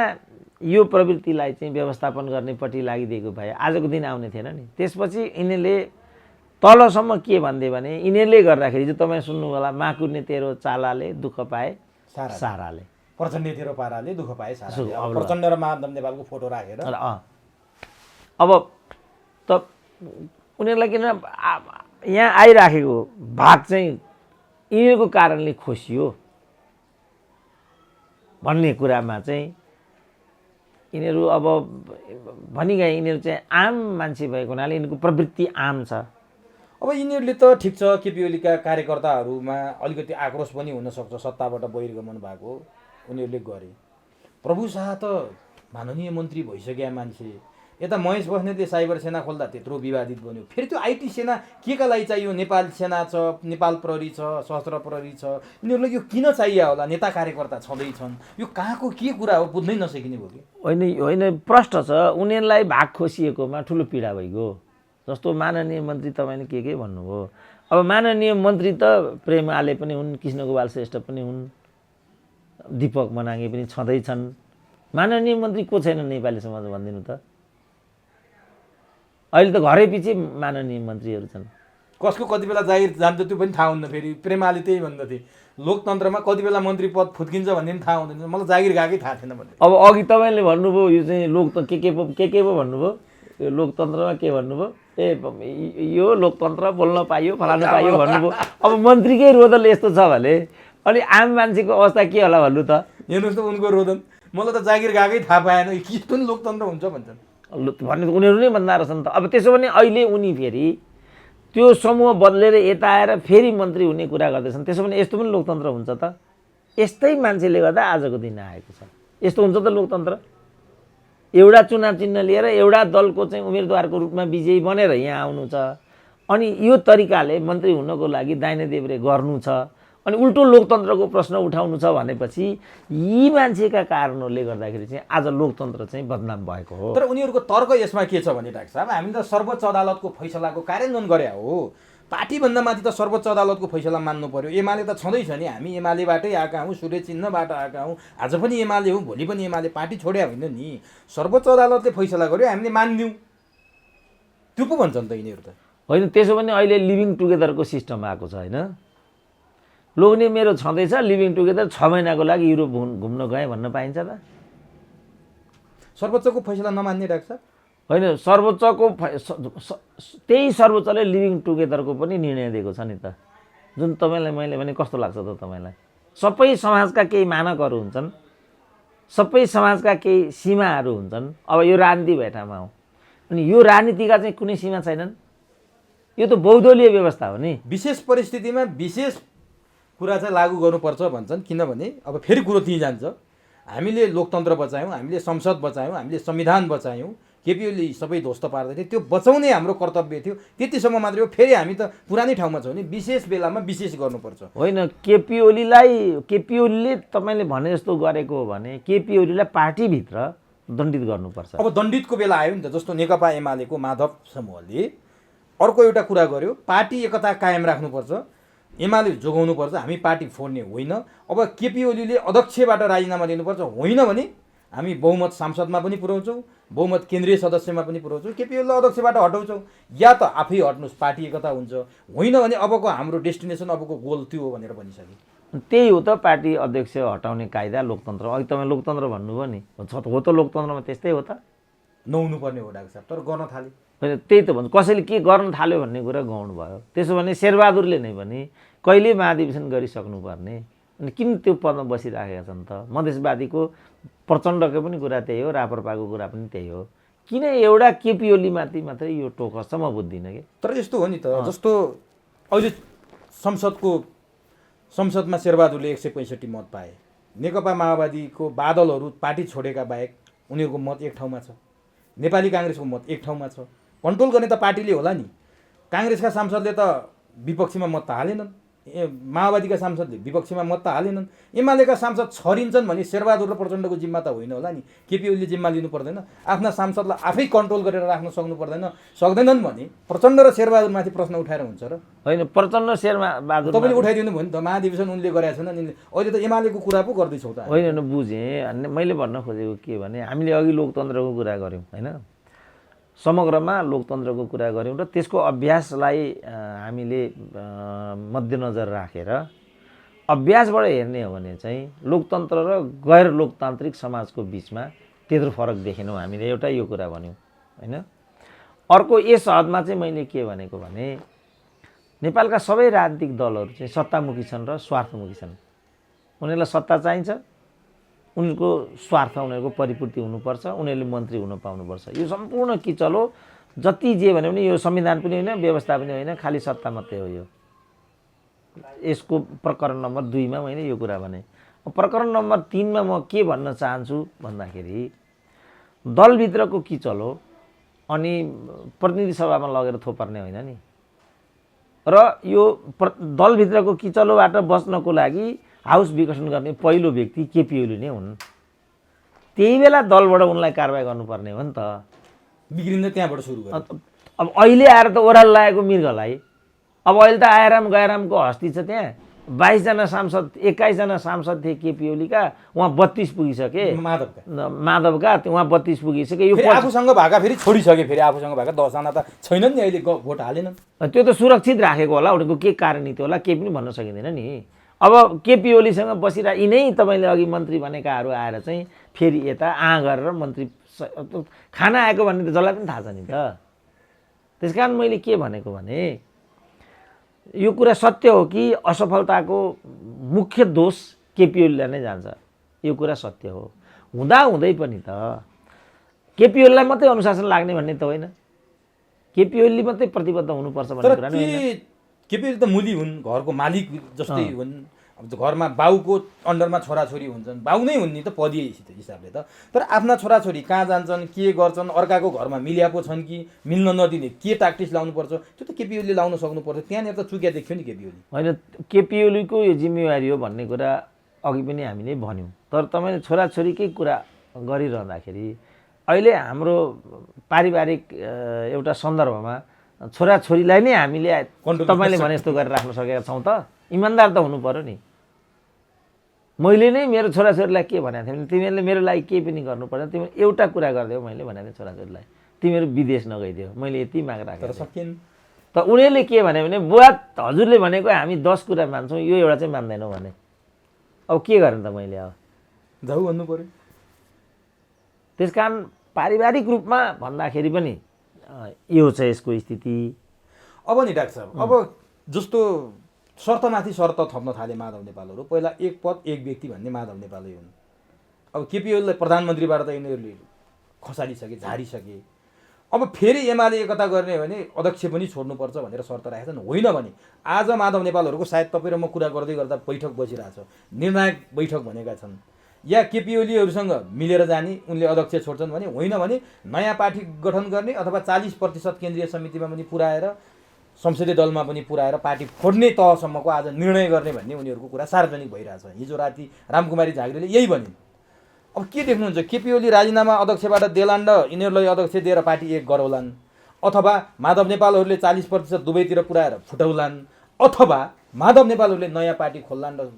यो प्रवृत्तिलाई चाहिँ व्यवस्थापन गर्नेपट्टि लागिदिएको भए आजको दिन आउने थिएन नि। त्यसपछि यिनीहरूले तलसम्म के भन्थे भने, यिनीहरूले गर्दाखेरि चाहिँ तपाईँ सुन्नु होला, माकुर्ने तेरो चालाले दुःख पाए साराले, प्रचण्ड तेरो पाराले दुःख पाए साराले। प्रचण्ड र माधव नेपालको फोटो राखेर अब त उनीहरूलाई किन यहाँ आइराखेको भाग चाहिँ यिनीहरूको कारणले खोसियो भन्ने कुरामा चाहिँ यिनीहरू अब भनिगए। यिनीहरू चाहिँ आम मान्छे भएको हुनाले यिनीहरूको प्रवृत्ति आम छ। अब यिनीहरूले त ठिक छ, केपी ओलीका कार्यकर्ताहरूमा अलिकति आक्रोश पनि हुनसक्छ, सत्ताबाट बहिर्गमन भएको उनीहरूले गरे। प्रभु शाह त माननीय मन्त्री भइसक्या मान्छे, यता महेश बस्नेतले साइबर सेना खोल्दा त्यत्रो विवादित बन्यो। फेरि त्यो आइटी सेना के का लागि चाहियो? नेपाल सेना छ, नेपाल प्रहरी छ, सशस्त्र प्रहरी छ, यिनीहरूलाई यो किन चाहियो होला? नेता कार्यकर्ता छँदैछन्, यो कहाँको के कुरा हो बुझ्नै नसकिने भयो कि होइन। प्रश्न छ, उनीहरूलाई भाग खोसिएकोमा ठुलो पीडा भइगयो। जस्तो माननीय मन्त्री तपाईँले के भन्नुभयो, अब माननीय मन्त्री त प्रेम आले पनि हुन्, कृष्णगोपाल श्रेष्ठ पनि हुन्, दीपक मनाङ्गे पनि छँदैछन्। माननीय मन्त्री को छैन नेपाली समाज भनिदिनु त? अहिले त घरै पछि माननीय मन्त्रीहरू छन्। कसको कति बेला जागिर जान्छ त्यो पनि थाहा हुन्न। फेरि प्रेमाले त्यही भन्दथे, लोकतन्त्रमा कति बेला मन्त्री पद फुत्किन्छ भन्ने पनि थाहा हुँदैन। मलाई जागिर गएकै थाहा थिएन भन्ने। अब अघि तपाईँले भन्नुभयो यो चाहिँ के पो भन्नुभयो, यो लोकतन्त्रमा के भन्नुभयो, यो लोकतन्त्र बोल्न पाइयो, फलानु पाइयो भन्नुभयो। अब मन्त्रीकै रोदन यस्तो छ भने अनि आम मान्छेको अवस्था के होला भन्नु त? हेर्नुहोस् त उनको रोदन, मलाई त जागिर गएकै थाहा पाएन, यस्तो नि लोकतन्त्र हुन्छ भन्छन् भन्ने उनीहरू नै भन्दा रहेछन् त। अब त्यसो भने अहिले उनी फेरि त्यो समूह बदलेर यता आएर फेरि मन्त्री हुने कुरा गर्दैछन्। त्यसो भने यस्तो पनि लोकतन्त्र हुन्छ त? यस्तै मान्छेले गर्दा आजको दिन आएको छ। यस्तो हुन्छ त लोकतन्त्र? एउटा चुनाव चिन्ह लिएर एउटा दलको चाहिँ उम्मेदवारको रूपमा विजयी बनेर यहाँ आउनु छ, अनि यो तरिकाले मन्त्री हुनको लागि दाहिने देब्रे गर्नु छ, अनि उल्टो लोकतन्त्रको प्रश्न उठाउनु छ भनेपछि यी मान्छेका कारणहरूले गर्दाखेरि चाहिँ आज लोकतन्त्र चाहिँ बदनाम भएको हो। तर उनीहरूको तर्क यसमा के छ भने डाक्टर साहब, हामीले त सर्वोच्च अदालतको फैसलाको कार्यान्वयन गरे हो, पार्टीभन्दा माथि त सर्वोच्च अदालतको फैसला मान्नु पर्यो। एमाले त छँदैछ नि, हामी एमालेबाटै आएका हौँ, सूर्य चिन्हबाट आएका हौँ, आज पनि एमाले हौँ, भोलि पनि एमाले, पार्टी छोड्या होइन नि। सर्वोच्च अदालतले फैसला गर्यो, हामीले मानिदिउँ, त्यो पो भन्छन् त यिनीहरू त। होइन, त्यसो भने अहिले लिभिङ टुगेदरको सिस्टम आएको छ होइन। लोग्ने मेरो छँदैछ, लिभिङ टुगेदर 6 महिनाको लागि युरोप घुम्न गएँ भन्न पाइन्छ त? सर्वोच्चको फैसला नमान्ने डाक्टर साहब? होइन, सर्वोच्चको त्यही सर्वोच्चले लिभिङ टुगेदरको पनि निर्णय दिएको छ नि त। जुन तपाईँलाई मैले भने कस्तो लाग्छ त तपाईँलाई? सबै समाजका केही मानकहरू हुन्छन्, सबै समाजका केही सीमाहरू हुन्छन्। अब यो राजनीति भए ठाउँमा हो, अनि यो राजनीतिका चाहिँ कुनै सीमा छैनन्। यो त बहुदलीय व्यवस्था हो नि। विशेष परिस्थितिमा विशेष कुरा चाहिँ लागू गर्नुपर्छ भन्छन्, किनभने अब फेरि कुरो त्यहीँ जान्छ। हामीले लोकतन्त्र बचायौँ, हामीले संसद बचायौँ, हामीले संविधान बचायौँ, केपी ओली सबै ध्वस्त पार्दै थियो, त्यो बचाउने हाम्रो कर्तव्य थियो, त्यतिसम्म मात्रै हो। फेरि हामी त पुरानै ठाउँमा छौँ नि, विशेष बेलामा विशेष गर्नुपर्छ। होइन, केपी ओलीले तपाईँले भने जस्तो गरेको हो भने केपी ओलीलाई पार्टीभित्र दण्डित गर्नुपर्छ। अब दण्डितको बेला आयो नि त, जस्तो नेकपा एमालेको माधव समूहले अर्को एउटा कुरा गर्यो, पार्टी एकता कायम राख्नुपर्छ, एमाले जोगाउनुपर्छ, हामी पार्टी फोड्ने होइन। अब केपी ओलीले अध्यक्षबाट राजीनामा दिनुपर्छ, होइन भने हामी बहुमत सांसदमा पनि पुर्याउँछौँ, बहुमत केन्द्रीय सदस्यमा पनि पुर्याउँछौँ, केपी ओलीलाई अध्यक्षबाट हटाउँछौँ, या त आफै हट्नुहोस् पार्टी एकता हुन्छ, होइन भने अबको हाम्रो डेस्टिनेसन अबको गोल त्यो हो भनेर भनिसके। त्यही हो त पार्टी अध्यक्ष हटाउने कायदा लोकतन्त्र। अघि तपाईँ लोकतन्त्र भन्नुभयो नि, हो त लोकतन्त्रमा त्यस्तै हो त, नहुनु पर्ने हो डाक्टर साहब, तर गर्न थाले। होइन त्यही त भन्छु, कसैले के गर्न थाल्यो भन्ने कुरा गाउनु भयो। त्यसो भने शेरबहादुरले नै पनि कहिले महाधिवेशन गरिसक्नुपर्ने, अनि किन त्यो पदमा बसिराखेका छन् त? मधेसवादीको प्रचण्डको पनि कुरा त्यही हो, राप्रपाको कुरा पनि त्यही हो। किन एउटा केपी ओलीमाथि मात्रै यो टोकस छ म बुझ्दिनँ कि। तर यस्तो हो नि त, जस्तो अहिले संसदमा शेरबहादुरले 165 मत पाए, नेकपा माओवादीको बादलहरू पार्टी छोडेका बाहेक उनीहरूको मत एक ठाउँमा छ, नेपाली काङ्ग्रेसको मत एक ठाउँमा छ। कन्ट्रोल गर्ने त पार्टीले होला नि। काङ्ग्रेसका सांसदले त विपक्षीमा मत त हालेनन्, माओवादीका सांसदले विपक्षीमा मत त हालेनन्, एमालेका सांसद छरिन्छन् भने शेरबहादुर र प्रचण्डको जिम्मा त होइन होला नि। केपी ओलीले जिम्मा लिनु पर्दैन, आफ्ना सांसदलाई आफै कन्ट्रोल गरेर राख्न सक्दैनन् भने प्रचण्ड र शेरबहादुरमाथि प्रश्न उठाएर हुन्छ र? होइन, प्रचण्ड शेरबहादुर तपाईँले उठाइदिनु भयो नि त, महाधिवेशन उनले गरेका छैन, अहिले त एमालेको कुरा पो गर्दैछौ त। होइन बुझेँ, मैले भन्न खोजेको के भने हामीले अघि लोकतन्त्रको कुरा गऱ्यौँ होइन, समग्रमा लोकतन्त्रको कुरा गऱ्यौँ र त्यसको अभ्यासलाई हामीले मध्यनजर राखेर अभ्यासबाट हेर्ने हो भने चाहिँ लोकतन्त्र र गैर लोकतान्त्रिक समाजको बिचमा त्यत्रो फरक देखेनौँ हामीले। एउटा यो कुरा भन्यौँ होइन। अर्को यस हदमा चाहिँ मैले के भनेको भने नेपालका सबै राजनीतिक दलहरू चाहिँ सत्तामुखी छन् र स्वार्थमुखी छन्। उनीहरूलाई सत्ता चाहिन्छ, उनीहरूको स्वार्थ उनीहरूको परिपूर्ति हुनुपर्छ, उनीहरूले मन्त्री हुन पाउनुपर्छ। यो सम्पूर्ण किचल हो। जति जे भन्यो भने यो संविधान पनि होइन, व्यवस्था पनि होइन, खालि सत्ता मात्रै हो। यो यसको प्रकरण नम्बर 2 मा मैले यो कुरा भने। प्रकरण नम्बर 3 मा म के भन्न चाहन्छु भन्दाखेरि दलभित्रको किचल हो, अनि प्रतिनिधि सभामा लगेर थोपर्ने होइन नि। र यो दलभित्रको किचलोबाट बच्नको लागि हाउस विघटन गर्ने पहिलो व्यक्ति केपी ओली नै हुन्। त्यही बेला दलबाट उनलाई कारबाही गर्नुपर्ने हो नि त। बिग्रिँदा त्यहाँबाट सुरु गर्यो। अब अहिले आएर त ओह्रालो लागेको मृगलाई, अब अहिले त आयराम गैरामको हस्ती छ त्यहाँ। 22 जना सांसद, 21 जना सांसद थिए केपी ओलीका, उहाँ 32 पुगिसके। माधवका उहाँ 32 पुगिसके। यो आफूसँग भएका फेरि छोडिसके, फेरि आफूसँग भएका 10 जना त छैनन् नि, अहिले भोट हालेनन्। त्यो त सुरक्षित राखेको होला, उनीहरूको के कारण नीति होला केही पनि भन्न सकिँदैन नि। अब केपी ओलीसँग बसिरह यिनै तपाईँले अघि मन्त्री भनेकाहरू आएर चाहिँ फेरि यता गरेर मन्त्री खाना आएको भन्ने त जसलाई पनि थाहा छ नि त। त्यस कारण मैले के भनेको भने यो कुरा सत्य हो कि असफलताको मुख्य दोष केपी ओलीलाई नै जान्छ, यो कुरा सत्य हो। हुँदाहुँदै पनि त केपी ओलीलाई मात्रै अनुशासन लाग्ने भन्ने त होइन, केपी ओली मात्रै प्रतिबद्ध हुनुपर्छ भन्ने कुरा नै होइन। केपी ओली त मुली हुन्, घरको मालिक जस्तै हुन्। अब घरमा बाउको अन्डरमा छोराछोरी हुन्छन्, बाउ नै हुन् नि त पदीय हिसाबले त। तर आफ्ना छोराछोरी कहाँ जान्छन्, के गर्छन्, अर्काको घरमा मिल्यापो छन् कि मिल्न नदिने के ट्याक्टिस लाउनुपर्छ, त्यो त केपी ओलीले लाउन सक्नुपर्छ। त्यहाँनिर त चुक्या देख्यो नि केपी ओली। होइन, केपी ओलीको यो जिम्मेवारी हो भन्ने कुरा अघि पनि हामीले भन्यौँ। तर तपाईँले छोराछोरीकै कुरा गरिरहँदाखेरि अहिले हाम्रो पारिवारिक एउटा सन्दर्भमा छोराछोरीलाई नै हामीले तपाईँले भने जस्तो गरेर राख्न सकेका छौँ त? इमान्दार त हुनु पर्यो नि। मैले नै मेरो छोराछोरीलाई के भनेको थिएँ भने तिमीहरूले मेरो लागि केही पनि गर्नु पर्दैन, तिमीले एउटा कुरा गरिदेऊ। मैले भनेको थिएँ छोराछोरीलाई, तिमीहरू विदेश नगइदेऊ, मैले यति माग राखेको थिएँ। त उनीहरूले के भने बुवा हजुरले भनेको हामी 10 कुरा मान्छौँ, यो एउटा चाहिँ मान्दैनौँ भने अब के गरेँ त मैले? अब जाऊ भन्नु पर्यो। त्यस कारण पारिवारिक रूपमा भन्दाखेरि पनि यो छ यसको स्थिति। अब नि डाक्टर साहब, अब जस्तो शर्तमाथि शर्त थप्न थाले माधव नेपालहरू। पहिला एक पद एक व्यक्ति भन्ने माधव नेपालै हुन्। अब केपी ओलीलाई प्रधानमन्त्रीबाट त यिनीहरूले खसालिसके, झारिसके। अब फेरि एमाले एकता गर्ने भने अध्यक्ष पनि छोड्नुपर्छ भनेर शर्त राखेका छन्। होइन भने आज माधव नेपालहरूको सायद तपाईँ र म कुरा गर्दै गर्दा बैठक बसिरहेछ, निर्णायक बैठक भनेका छन्, या केपी ओलीहरूसँग मिलेर जाने, उनले अध्यक्ष छोड्छन् भने, होइन भने नयाँ पार्टी गठन गर्ने अथवा 40% केन्द्रीय समितिमा पनि पुर्याएर संसदीय दलमा पनि पुर्याएर पार्टी फोड्ने तहसम्मको आज निर्णय गर्ने भन्ने उनीहरूको कुरा सार्वजनिक भइरहेछ। हिजो राति रामकुमारी झाँक्रीले यही भनिन्। अब के देख्नुहुन्छ? केपी ओली राजीनामा अध्यक्षबाट देलान् र यिनीहरूलाई अध्यक्ष दिएर पार्टी एक गराउलान्, अथवा माधव नेपालहरूले 40% दुवैतिर पुऱ्याएर फुटाउलान्, अथवा माधव नेपालहरूले नयाँ पार्टी खोल्लान् र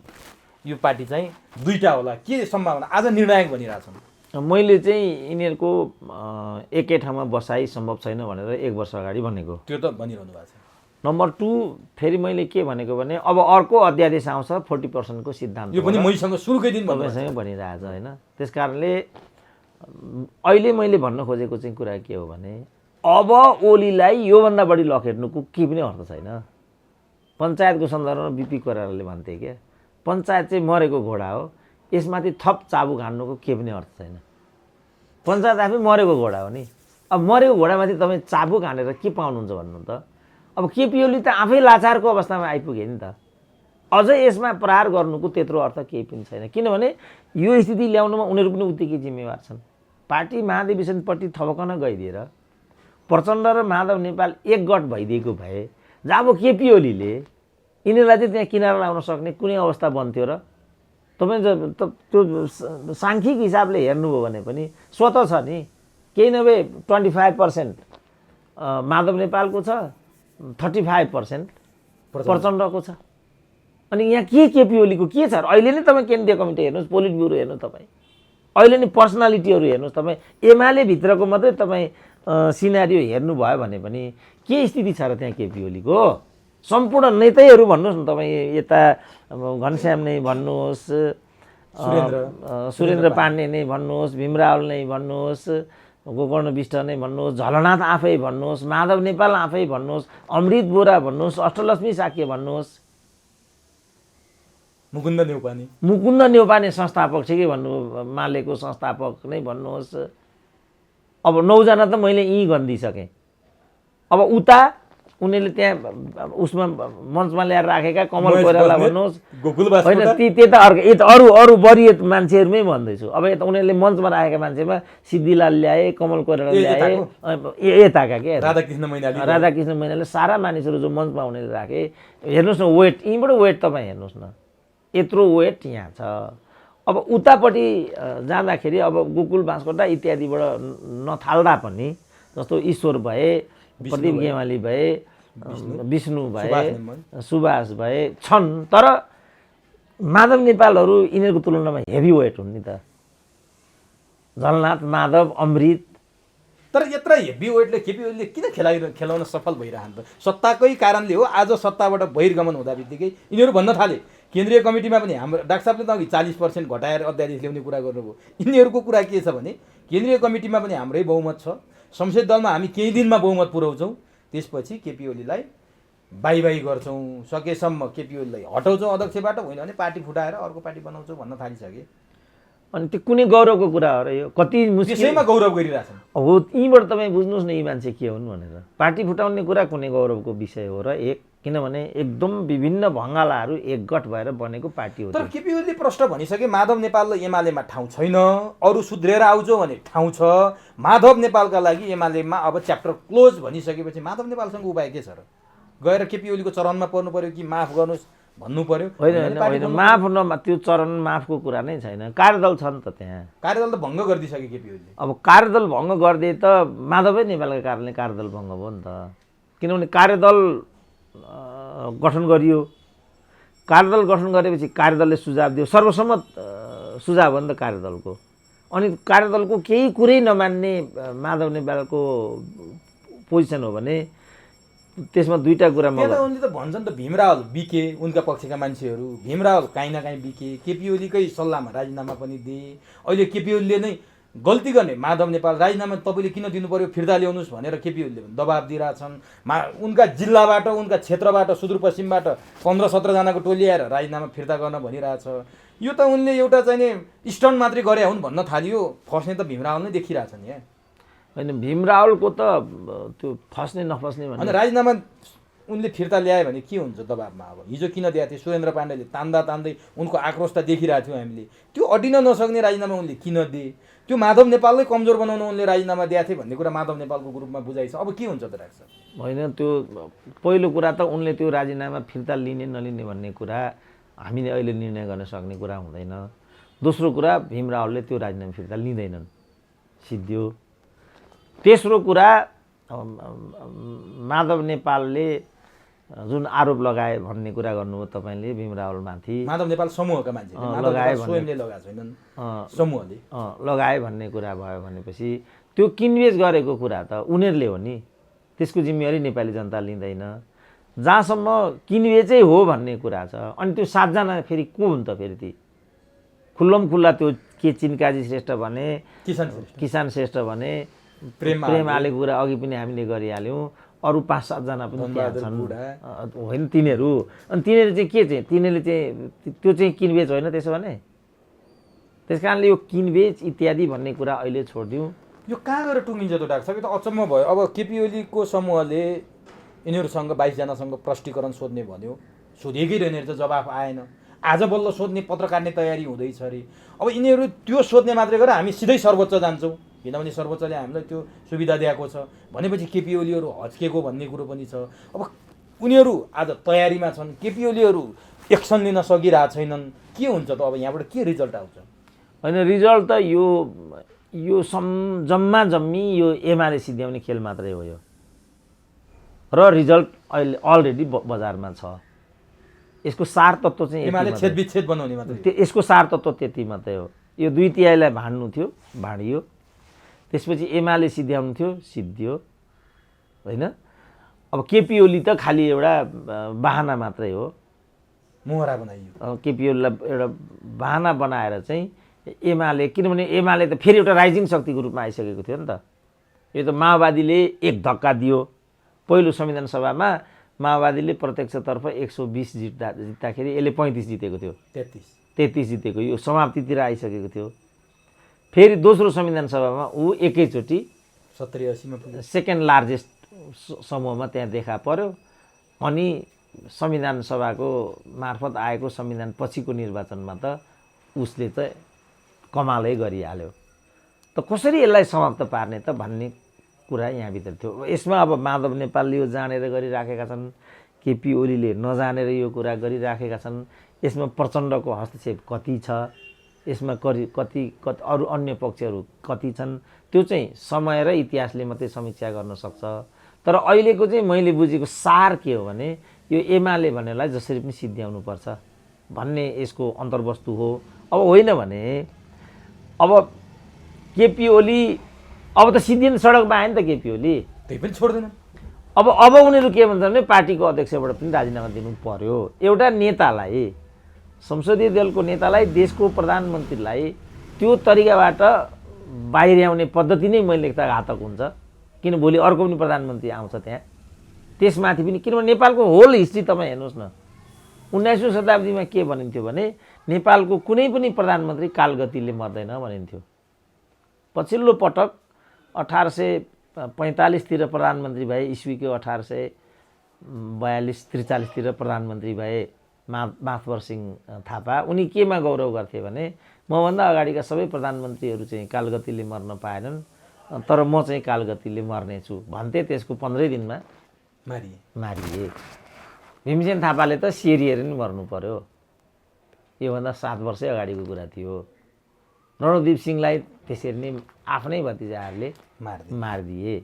यो पार्टी चाहिँ दुईटा होला? के सम्भावना आज निर्णायक भनिरहेछन्? मैले चाहिँ यिनीहरूको एकै ठाउँमा बसाइ सम्भव छैन भनेर 1 वर्ष अगाडि भनेको। त्यो त भनिरहनु भएको छ। नम्बर 2 फेरि मैले के भनेको भने अब अर्को अध्यादेश आउँछ 40% को सिद्धान्त। यो पनि मैसँग सुरुकै दिन तपाईँसँग भनिरहेछ होइन। त्यस कारणले अहिले मैले भन्न खोजेको चाहिँ कुरा के हो भने अब ओलीलाई योभन्दा बढी लखेट्नुको केही पनि अर्थ छैन। पञ्चायतको सन्दर्भमा बिपी कोइरालाले भन्थे क्या, पञ्चायत चाहिँ मरेको घोडा हो, यसमाथि थप चाबुक हान्नुको केही पनि अर्थ छैन। पञ्चायत आफै मरेको घोडा हो नि। अब मरेको घोडामाथि तपाईँ चाबुक हानेर के पाउनुहुन्छ भन्नु त? अब केपी ओली त आफै लाचारको अवस्थामा आइपुगे नि त। अझै यसमा प्रहार गर्नुको त्यत्रो अर्थ केही पनि छैन, किनभने यो स्थिति ल्याउनुमा उनीहरू पनि उत्तिकै जिम्मेवार छन्। पार्टी महाधिवेशनपट्टि थपकन गइदिएर प्रचण्ड र माधव नेपाल एकगठ भइदिएको भए जब केपी ओलीले यिनीहरूलाई चाहिँ त्यहाँ किनारा लाउन सक्ने कुनै अवस्था बन्थ्यो र? तपाईँ त्यो साङ्ख्यिक हिसाबले हेर्नुभयो भने पनि स्वतः छ नि, केही नभए 25% माधव नेपालको छ, 35% प्रचण्डको छ। अनि यहाँ के केपी ओलीको के छ र? अहिले नै तपाईँ केन्द्रीय कमिटी हेर्नुहोस्, पोलिट ब्युरो हेर्नुहोस्, तपाईँ अहिले नै पर्सनालिटीहरू हेर्नुहोस्, तपाईँ एमाले भित्रको मात्रै तपाईँ सिनारियो हेर्नुभयो भने पनि के स्थिति छ र त्यहाँ केपी ओलीको? सम्पूर्ण नेतैहरू भन्नुहोस् न तपाईँ, यता घनश्याम नै भन्नुहोस्, सुरेन्द्र पाण्डे नै भन्नुहोस्, भीमरावल नै भन्नुहोस्, गोकर्ण विष्ट नै भन्नुहोस्, झलनाथ आफै भन्नुहोस्, माधव नेपाल आफै भन्नुहोस्, अमृत बोरा भन्नुहोस्, अष्टलक्ष्मी साक्य भन्नुहोस्, मुकुन्द नेउपाने संस्थापक छ कि भन्नु, मालेको संस्थापक नै भन्नुहोस्। अब 9 जना त मैले यहीँ गनिदिइसकेँ। अब उता उनीहरूले त्यहाँ उसमा मञ्चमा ल्याएर राखेका कमल कोइराला भन्नुहोस्, होइन त्यता अरू वरिय मान्छेहरूमै भन्दैछु। अब यता उनीहरूले मञ्चमा राखेका मान्छेमा सिद्धिलाल ल्याए, कमल कोइराला ल्याए, यताका के राधाकृष्ण मैनाले सारा मानिसहरू जो मञ्चमा उनीहरूले राखे। हेर्नुहोस् न वेट, यहीँबाट वेट तपाईँ हेर्नुहोस् न, यत्रो वेट यहाँ छ। अब उतापट्टि जाँदाखेरि अब गोकुल बाँसकोटा इत्यादिबाट नथाल्दा पनि जस्तो ईश्वर भए, प्रदीप गेवाली भए, विष्णु भए, सुभाष भए छन्, तर माधव नेपालहरू यिनीहरूको तुलनामा हेभी वेट हुन् नि त। झलनाथ, माधव, अमृत। तर यत्र हेभी वेटले केपी ओलीले किन खेलाउन सफल भइरहन् त? सत्ताकै कारणले हो। आज सत्ताबाट बहिर्गमन हुँदा बित्तिकै यिनीहरू भन्न थाले केन्द्रीय कमिटीमा पनि हाम्रो डाक्टर साहबले त अघि 40% घटाएर अध्यादेश ल्याउने कुरा गर्नुभयो। यिनीहरूको कुरा के छ भने केन्द्रीय कमिटीमा पनि हाम्रै बहुमत छ, संसद दलमा हामी केही दिनमा बहुमत पुर्याउँछौँ, त्यसपछि केपी ओलीलाई बाई गर्छौँ, सकेसम्म केपी ओलीलाई हटाउँछौँ अध्यक्षबाट, होइन भने पार्टी फुटाएर अर्को पार्टी बनाउँछौँ भन्न थालिसके। अनि त्यो कुनै गौरवको कुरा हो र? यो कति मुस्किल, त्यसैमा गौरव गरिरहेछन्। हो, यहीँबाट तपाईँ बुझ्नुहोस् न यी मान्छे के हुन् भनेर। पार्टी फुटाउने कुरा कुनै गौरवको विषय हो र? एक, किनभने एकदम विभिन्न भङ्गालाहरू एकगठ भएर बनेको पार्टी हो। तर केपी ओलीले प्रश्न भनिसके माधव नेपाल र एमालेमा ठाउँ छैन, अरू सुध्रेर आउँछौ भने ठाउँ छ। माधव नेपालका लागि एमालेमा अब च्याप्टर क्लोज भनिसकेपछि माधव नेपालसँग उपाय के छ र? गएर केपी ओलीको चरणमा पर्नु पर्यो कि माफ गर्नुहोस् भन्नु पर्यो? होइन, माफ त्यो चरण माफको कुरा नै छैन। कार्यदल छ नि त त्यहाँ, कार्यदल त भङ्ग गरिदिइसके केपी ओलीले। अब कार्यदल भङ्ग गरिदिए त माधवै नेपालका कारणले कार्यदल भङ्ग भयो नि त। किनभने कार्यदल गठन गरियो, कार्यदल गठन गरेपछि कार्यदलले सुझाव दियो, सर्वसम्मत सुझाव हो नि त कार्यदलको। अनि कार्यदलको केही कुरै नमान्ने माधव नेपालको पोजिसन हो भने त्यसमा दुईटा कुरा उनले त भन्छन् त भीमरावल बिके, उनका पक्षका मान्छेहरू भीमरावल काहीँ न काहीँ बिके, केपी ओलीकै सल्लाहमा राजीनामा पनि दिए। अहिले केपी ओलीले नै गल्ती गर्ने, माधव नेपाल राजीनामा तपाईँले किन दिनु पर्यो, फिर्ता ल्याउनुहोस् भनेर केपी ओलीले दबाब दिइरहेछन्। उनका जिल्लाबाट, उनका क्षेत्रबाट, सुदूरपश्चिमबाट 15-17 जनाको टोली आएर राजीनामा फिर्ता गर्न भनिरहेछ। यो त उनले एउटा चाहिँ स्टन्ट मात्रै गरे हुन् भन्न थालियो। फस्ने त भीमरावल नै देखिरहेछन् यहाँ। होइन, भीमरावलको त त्यो फस्ने नफस्ने भने अनि राजीनामा उनले फिर्ता ल्यायो भने के हुन्छ दबाबमा? अब हिजो किन दिएको थियो सुरेन्द्र पाण्डेले तान्दै उनको आक्रोश त देखिरहेको थियौँ हामीले। त्यो अडिन नसक्ने राजीनामा उनले किन दिए? त्यो माधव नेपाललाई कमजोर बनाउन उनले राजीनामा दिएको थियो भन्ने कुरा माधव नेपालको ग्रुपमा बुझाइ छ। अब के हुन्छ त डाक्टर? होइन, त्यो पहिलो कुरा त उनले त्यो राजीनामा फिर्ता लिने नलिने भन्ने कुरा हामीले अहिले निर्णय गर्न सक्ने कुरा हुँदैन। दोस्रो कुरा भीम रावलले त्यो राजीनामा फिर्ता लिँदैनन्, सिद्धियो। तेस्रो कुरा माधव नेपालले जुन आरोप लगाए भन्ने कुरा गर्नुभयो तपाईँले भीम रावलमाथि, माधव नेपाल समूहका मान्छे लगाए स्वयंले लगाएको छैनन्, समूहले लगाए भन्ने कुरा भयो भनेपछि त्यो किनबेच गरेको कुरा त उनीहरूले हो नि, त्यसको जिम्मेवारी नेपाली जनता लिँदैन। जहाँसम्म किनबेचै हो भन्ने कुरा छ, अनि त्यो 7 जना फेरि को हुन् त? फेरि ती खुल्लम खुल्ला त्यो के चिनकाजी श्रेष्ठ भने, किसान श्रेष्ठ भने, प्रेम आलेको कुरा अघि पनि हामीले गरिहाल्यौँ, अरू 5-7 जना पनि त्यहाँ छन् होइन तिनीहरू। अनि तिनीहरू चाहिँ के चाहिँ तिनीहरूले चाहिँ त्यो चाहिँ किनबेच होइन त्यसो भने? त्यस कारणले यो किनबेच इत्यादि भन्ने कुरा अहिले छोडिदिउँ। यो कहाँ गएर टुङ्गिन्छ त डाक्टर साहब? त अचम्म भयो। अब केपी ओलीको समूहले यिनीहरूसँग 22 जनासँग प्रष्टीकरण सोध्ने भन्यो, सोधेकै रहेन, त जवाफ आएन। आज बल्ल सोध्ने पत्र काट्ने तयारी हुँदैछ अरे। अब यिनीहरू त्यो सोध्ने मात्रै गरेर हामी सिधै सर्वोच्च जान्छौँ, किनभने सर्वोच्चले हामीलाई त्यो सुविधा दिएको छ भनेपछि केपी ओलीहरू हच्केको भन्ने कुरो पनि छ। अब उनीहरू आज तयारीमा छन्, केपी ओलीहरू एक्सन लिन सकिरहेको छैनन्, के हुन्छ त? अब यहाँबाट के रिजल्ट आउँछ? होइन, रिजल्ट त यो जम्मा जम्मी यो एमाले सिद्ध्याउने खेल मात्रै हो यो, र रिजल्ट अहिले अलरेडी बजारमा छ। यसको सार तत्त्व चाहिँ एमाले छेदविच्छेद बनाउने मात्रै, यसको सार तत्त्व त्यति मात्रै हो। यो 2/3 भाँड्नु थियो, भाँडियो, त्यसपछि एमाले सिद्ध्याउनु थियो, सिद्धियो होइन। अब केपी ओली त खालि एउटा बाहना मात्रै हो, मोहरा बनाइयो। केपी ओलीलाई एउटा बाहना बनाएर चाहिँ एमाले, किनभने एमाले त फेरि एउटा राइजिङ शक्तिको रूपमा आइसकेको थियो नि त। यो त माओवादीले एक धक्का दियो, पहिलो संविधान सभामा माओवादीले प्रत्यक्षतर्फ 120 जित्दाखेरि यसले 35 जितेको थियो, 33 जितेको, यो समाप्तितिर आइसकेको थियो। फेरि दोस्रो संविधान सभामा ऊ एकैचोटि 70-80 मा पुग्यो, सेकेन्ड लार्जेस्ट समूहमा त्यहाँ देखा पर्यो। अनि संविधान सभाको मार्फत आएको संविधान पछिको निर्वाचनमा त उसले त कमालै गरिहाल्यो। त कसरी यसलाई समाप्त पार्ने त भन्ने कुरा यहाँभित्र थियो। यसमा अब माधव नेपालले यो जानेर गरिराखेका छन्, केपी ओलीले नजानेर यो कुरा गरिराखेका छन्। यसमा प्रचण्डको हस्तक्षेप कति छ, यसमा कति अरू अन्य पक्षहरू कति छन्, त्यो चाहिँ समय र इतिहासले मात्रै समीक्षा गर्न सक्छ। तर अहिलेको चाहिँ मैले बुझेको सार के हो भने यो एमाले भन्नेलाई जसरी पनि सिद्ध्याउनुपर्छ भन्ने यसको अन्तर्वस्तु हो। अब होइन भने अब केपी ओली अब त सिद्धिने सडकमा आयो नि त केपी ओली, त्यही पनि छोड्दैन। अब उनीहरू के भन्छन् भने पार्टीको अध्यक्षबाट पनि राजीनामा दिनु पर्यो। एउटा नेतालाई, संसदीय दलको नेतालाई, देशको प्रधानमन्त्रीलाई त्यो तरिकाबाट बाहिर्याउने पद्धति नै मैले लेख्दा घातक हुन्छ। किन भोलि अर्को पनि प्रधानमन्त्री आउँछ त्यहाँ, त्यसमाथि पनि, किनभने नेपालको होल हिस्ट्री तपाईँ हेर्नुहोस् न, 19औँ शताब्दीमा के भनिन्थ्यो भने नेपालको कुनै पनि प्रधानमन्त्री कालगतिले मर्दैन भनिन्थ्यो। पछिल्लो पटक 1845 प्रधानमन्त्री भए, इस्वीको 1842-43 प्रधानमन्त्री भए माधवर सिंह थापा। उनी केमा गौरव गर्थे भने मभन्दा अगाडिका सबै प्रधानमन्त्रीहरू चाहिँ कालगतिले मर्न पाएनन्, तर म चाहिँ कालगतिले मर्नेछु भन्थे। त्यसको 15 दिनमा मारिए। भीमसेन थापाले त सेरिएर नि मर्नु पर्यो, योभन्दा 7 वर्षै अगाडिको कुरा थियो। रणदीप सिंहलाई त्यसरी नै आफ्नै भतिजाहरूले मारिदिए।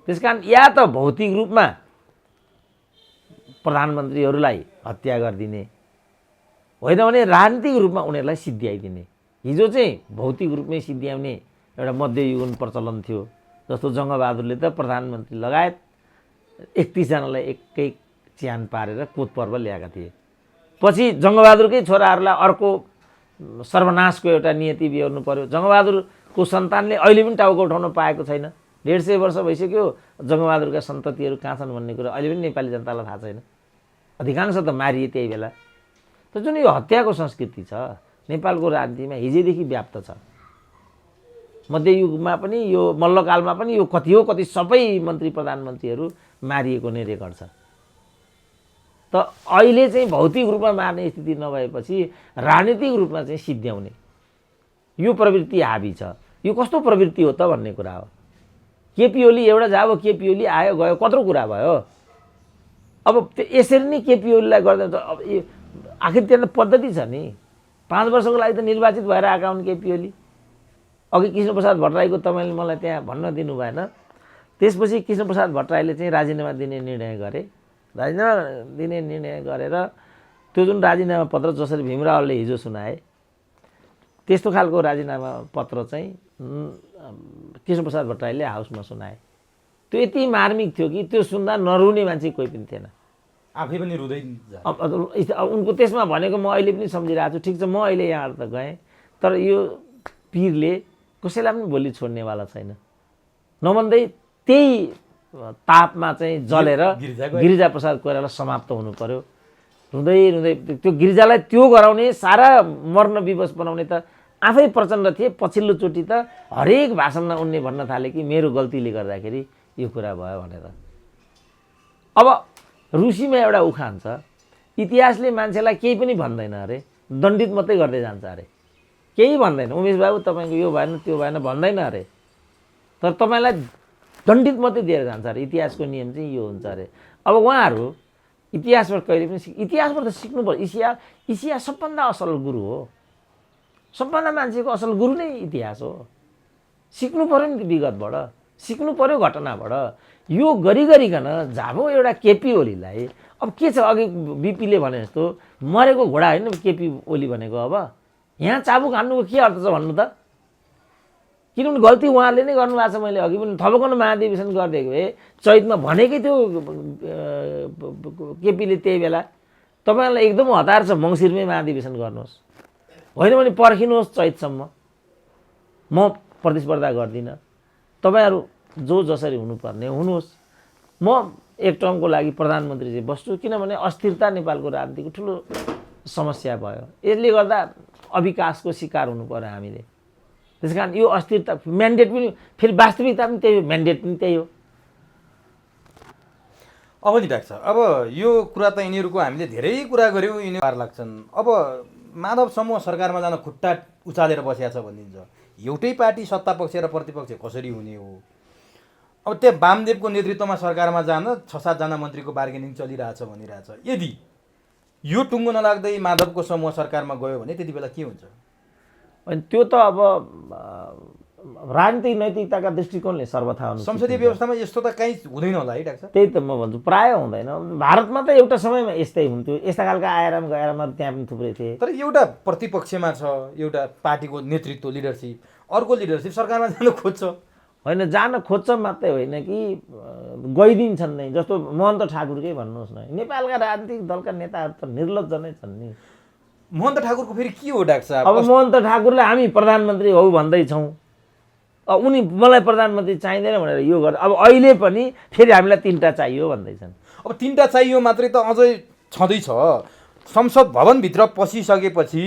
त्यस कारण या त भौतिक रूपमा प्रधानमन्त्रीहरूलाई हत्या गरिदिने, होइन भने राजनीतिक रूपमा उनीहरूलाई सिद्ध्याइदिने। हिजो चाहिँ भौतिक रूपमै सिद्ध्याउने एउटा मध्ययुगीन प्रचलन थियो। जस्तो जङ्गबहादुरले त प्रधानमन्त्री लगायत 31 जनालाई एकै च्यान पारेर कोत पर्व ल्याएका थिए। पछि जङ्गबहादुरकै छोराहरूलाई अर्को सर्वनाशको एउटा नियति बिहोर्नु पर्यो। जङ्गबहादुरको सन्तानले अहिले पनि टाउको उठाउन पाएको छैन। 150 वर्ष भइसक्यो जङ्गबहादुरका सन्ततिहरू कहाँ छन् भन्ने कुरा अहिले पनि नेपाली जनतालाई थाहा छैन। अधिकांश त मारिए त्यही बेला। त जुन यो हत्याको संस्कृति छ नेपालको राजनीतिमा हिजैदेखि व्याप्त छ। मध्ययुगमा पनि यो मल्लकालमा पनि यो कति सबै मन्त्री प्रधानमन्त्रीहरू मारिएको नै रेकर्ड छ। त अहिले चाहिँ भौतिक रूपमा मार्ने स्थिति नभएपछि राजनीतिक रूपमा चाहिँ सिद्ध्याउने यो प्रवृत्ति हाबी छ। यो कस्तो प्रवृत्ति हो त भन्ने कुरा हो। केपी ओली एउटा जाब, केपी ओली आयो गयो, कत्रो कुरा भयो। अब यसरी नै केपी ओलीलाई गर्दा अब आखिर त्यहाँ त पद्धति छ नि। 5 वर्षको लागि त निर्वाचित भएर आएका हुन् केपी ओली। अघि कृष्णप्रसाद भट्टराईको तपाईँले मलाई त्यहाँ भन्न दिनु भएन। त्यसपछि कृष्णप्रसाद भट्टराईले चाहिँ राजीनामा दिने निर्णय गरे। राजीनामा दिने निर्णय गरेर त्यो जुन राजीनामा पत्र जसरी भीमरावले हिजो सुनाए त्यस्तो खालको राजीनामा पत्र चाहिँ कृष्णप्रसाद भट्टराईले हाउसमा सुनाए। त्यो यति मार्मिक थियो कि त्यो सुन्दा नरुने मान्छे कोही पनि थिएन। आफै पनि रुँदै उनको त्यसमा भनेको म अहिले पनि सम्झिरहेको छु। ठिक छ, म अहिले यहाँ त गएँ, तर यो पीरले कसैलाई पनि भोलि छोड्नेवाला छैन। नभन्दै त्यही तापमा चाहिँ जलेर गिरिजाप्रसाद कोइराला समाप्त हुनु पर्यो। रुँदै रुँदै त्यो गिरिजालाई त्यो गराउने, सारा मर्न विवश बनाउने त आफै प्रचण्ड थिए। पछिल्लो चोटि त हरेक भाषणमा उनले भन्न थाले कि मेरो गल्तीले गर्दाखेरि यो कुरा भयो भनेर। अब रुसीमा एउटा उखान छ, इतिहासले मान्छेलाई केही पनि भन्दैन अरे, दण्डित मात्रै गर्दै जान्छ अरे। केही भन्दैन, उमेश बाबु तपाईँको यो भएन त्यो भएन भन्दैन अरे, तर तपाईँलाई दण्डित मात्रै दिएर जान्छ अरे। इतिहासको नियम चाहिँ यो हुन्छ अरे। अब उहाँहरू इतिहासबाट कहिले पनि इतिहासबाट त सिक्नु पर्यो। इतिहास सबभन्दा असल गुरु हो। सबभन्दा मान्छेको असल गुरु नै इतिहास हो। सिक्नु पर्यो नि विगतबाट, सिक्नु पर्यो घटनाबाट। यो गरिकन जाबो एउटा केपी ओलीलाई अब के छ, अघि बिपीले भने जस्तो मरेको घोडा होइन केपी ओली भनेको। अब यहाँ चाबुक हान्नुको के अर्थ छ भन्नु त? किनभने गल्ती उहाँले नै गर्नुभएको छ। मैले अघि पनि थपकन महाधिवेशन गरिदिएको भए चैतमा भनेकै थियो केपीले त्यही बेला, तपाईँहरूलाई एकदम हतार छ मङ्सिरमै महाधिवेशन गर्नुहोस्, होइन भने पर्खिनुहोस् चैतसम्म, म प्रतिस्पर्धा गर्दिनँ, तपाईँहरू जो जसरी हुनुपर्ने हुनुहोस्, म एक टर्मको लागि प्रधानमन्त्री चाहिँ बस्छु। किनभने अस्थिरता नेपालको राजनीतिको ठुलो समस्या भयो। यसले गर्दा अविकासको शिकार हुनु पर्यो हामीले। त्यस कारण यो अस्थिरता म्यान्डेट पनि फेरि वास्तविकता पनि त्यही हो, म्यान्डेट पनि त्यही हो। अब नि डाक्टर साहब, अब यो कुरा त यिनीहरूको हामीले धेरै कुरा गऱ्यौँ, यिनीहरू पार लाग्छन्। अब माधव समूह सरकारमा जान खुट्टा उचालेर बसेको छ भनिन्छ। एउटै पार्टी सत्ता पक्ष र प्रतिपक्ष कसरी हुने हो? अब त्यहाँ वामदेवको नेतृत्वमा सरकारमा जान 6-7 जना मन्त्रीको बार्गेनिङ चलिरहेछ भनिरहेछ। यदि यो टुङ्गो नलाग्दै माधवको समूह सरकारमा गयो भने त्यति बेला के हुन्छ? अनि त्यो त अब राजनीतिक नैतिकताका दृष्टिकोणले सर्वथा हुनु। संसदीय व्यवस्थामा यस्तो त कहीँ हुँदैन होला है डाक्टर साहब? त्यही त म भन्छु, प्राय हुँदैन। भारतमा त एउटा समयमा यस्तै हुन्थ्यो, यस्ता खालका आयाराम गयारामहरू त्यहाँ पनि थुप्रै थिए। तर एउटा प्रतिपक्षमा छ एउटा पार्टीको नेतृत्व लिडरसिप, अर्को लिडरसिप सरकारमा जान खोज्छ। होइन, जान खोज्छ मात्रै होइन कि गइदिन्छन् नै। जस्तो महन्त ठाकुरकै भन्नुहोस् न, नेपालका राजनीतिक दलका नेताहरू त निर्लज्ज नै छन् नि। महन्त ठाकुरको फेरि के हो डाक्टर साहब? अब महन्त ठाकुरले हामी प्रधानमन्त्री हौ भन्दैछौँ, उनी मलाई प्रधानमन्त्री चाहिँदैन भनेर यो गर्दा अब अहिले पनि फेरि हामीलाई 3टा चाहियो भन्दैछन्। अब 3टा चाहियो मात्रै त अझै छँदैछ। संसद भवनभित्र पसिसकेपछि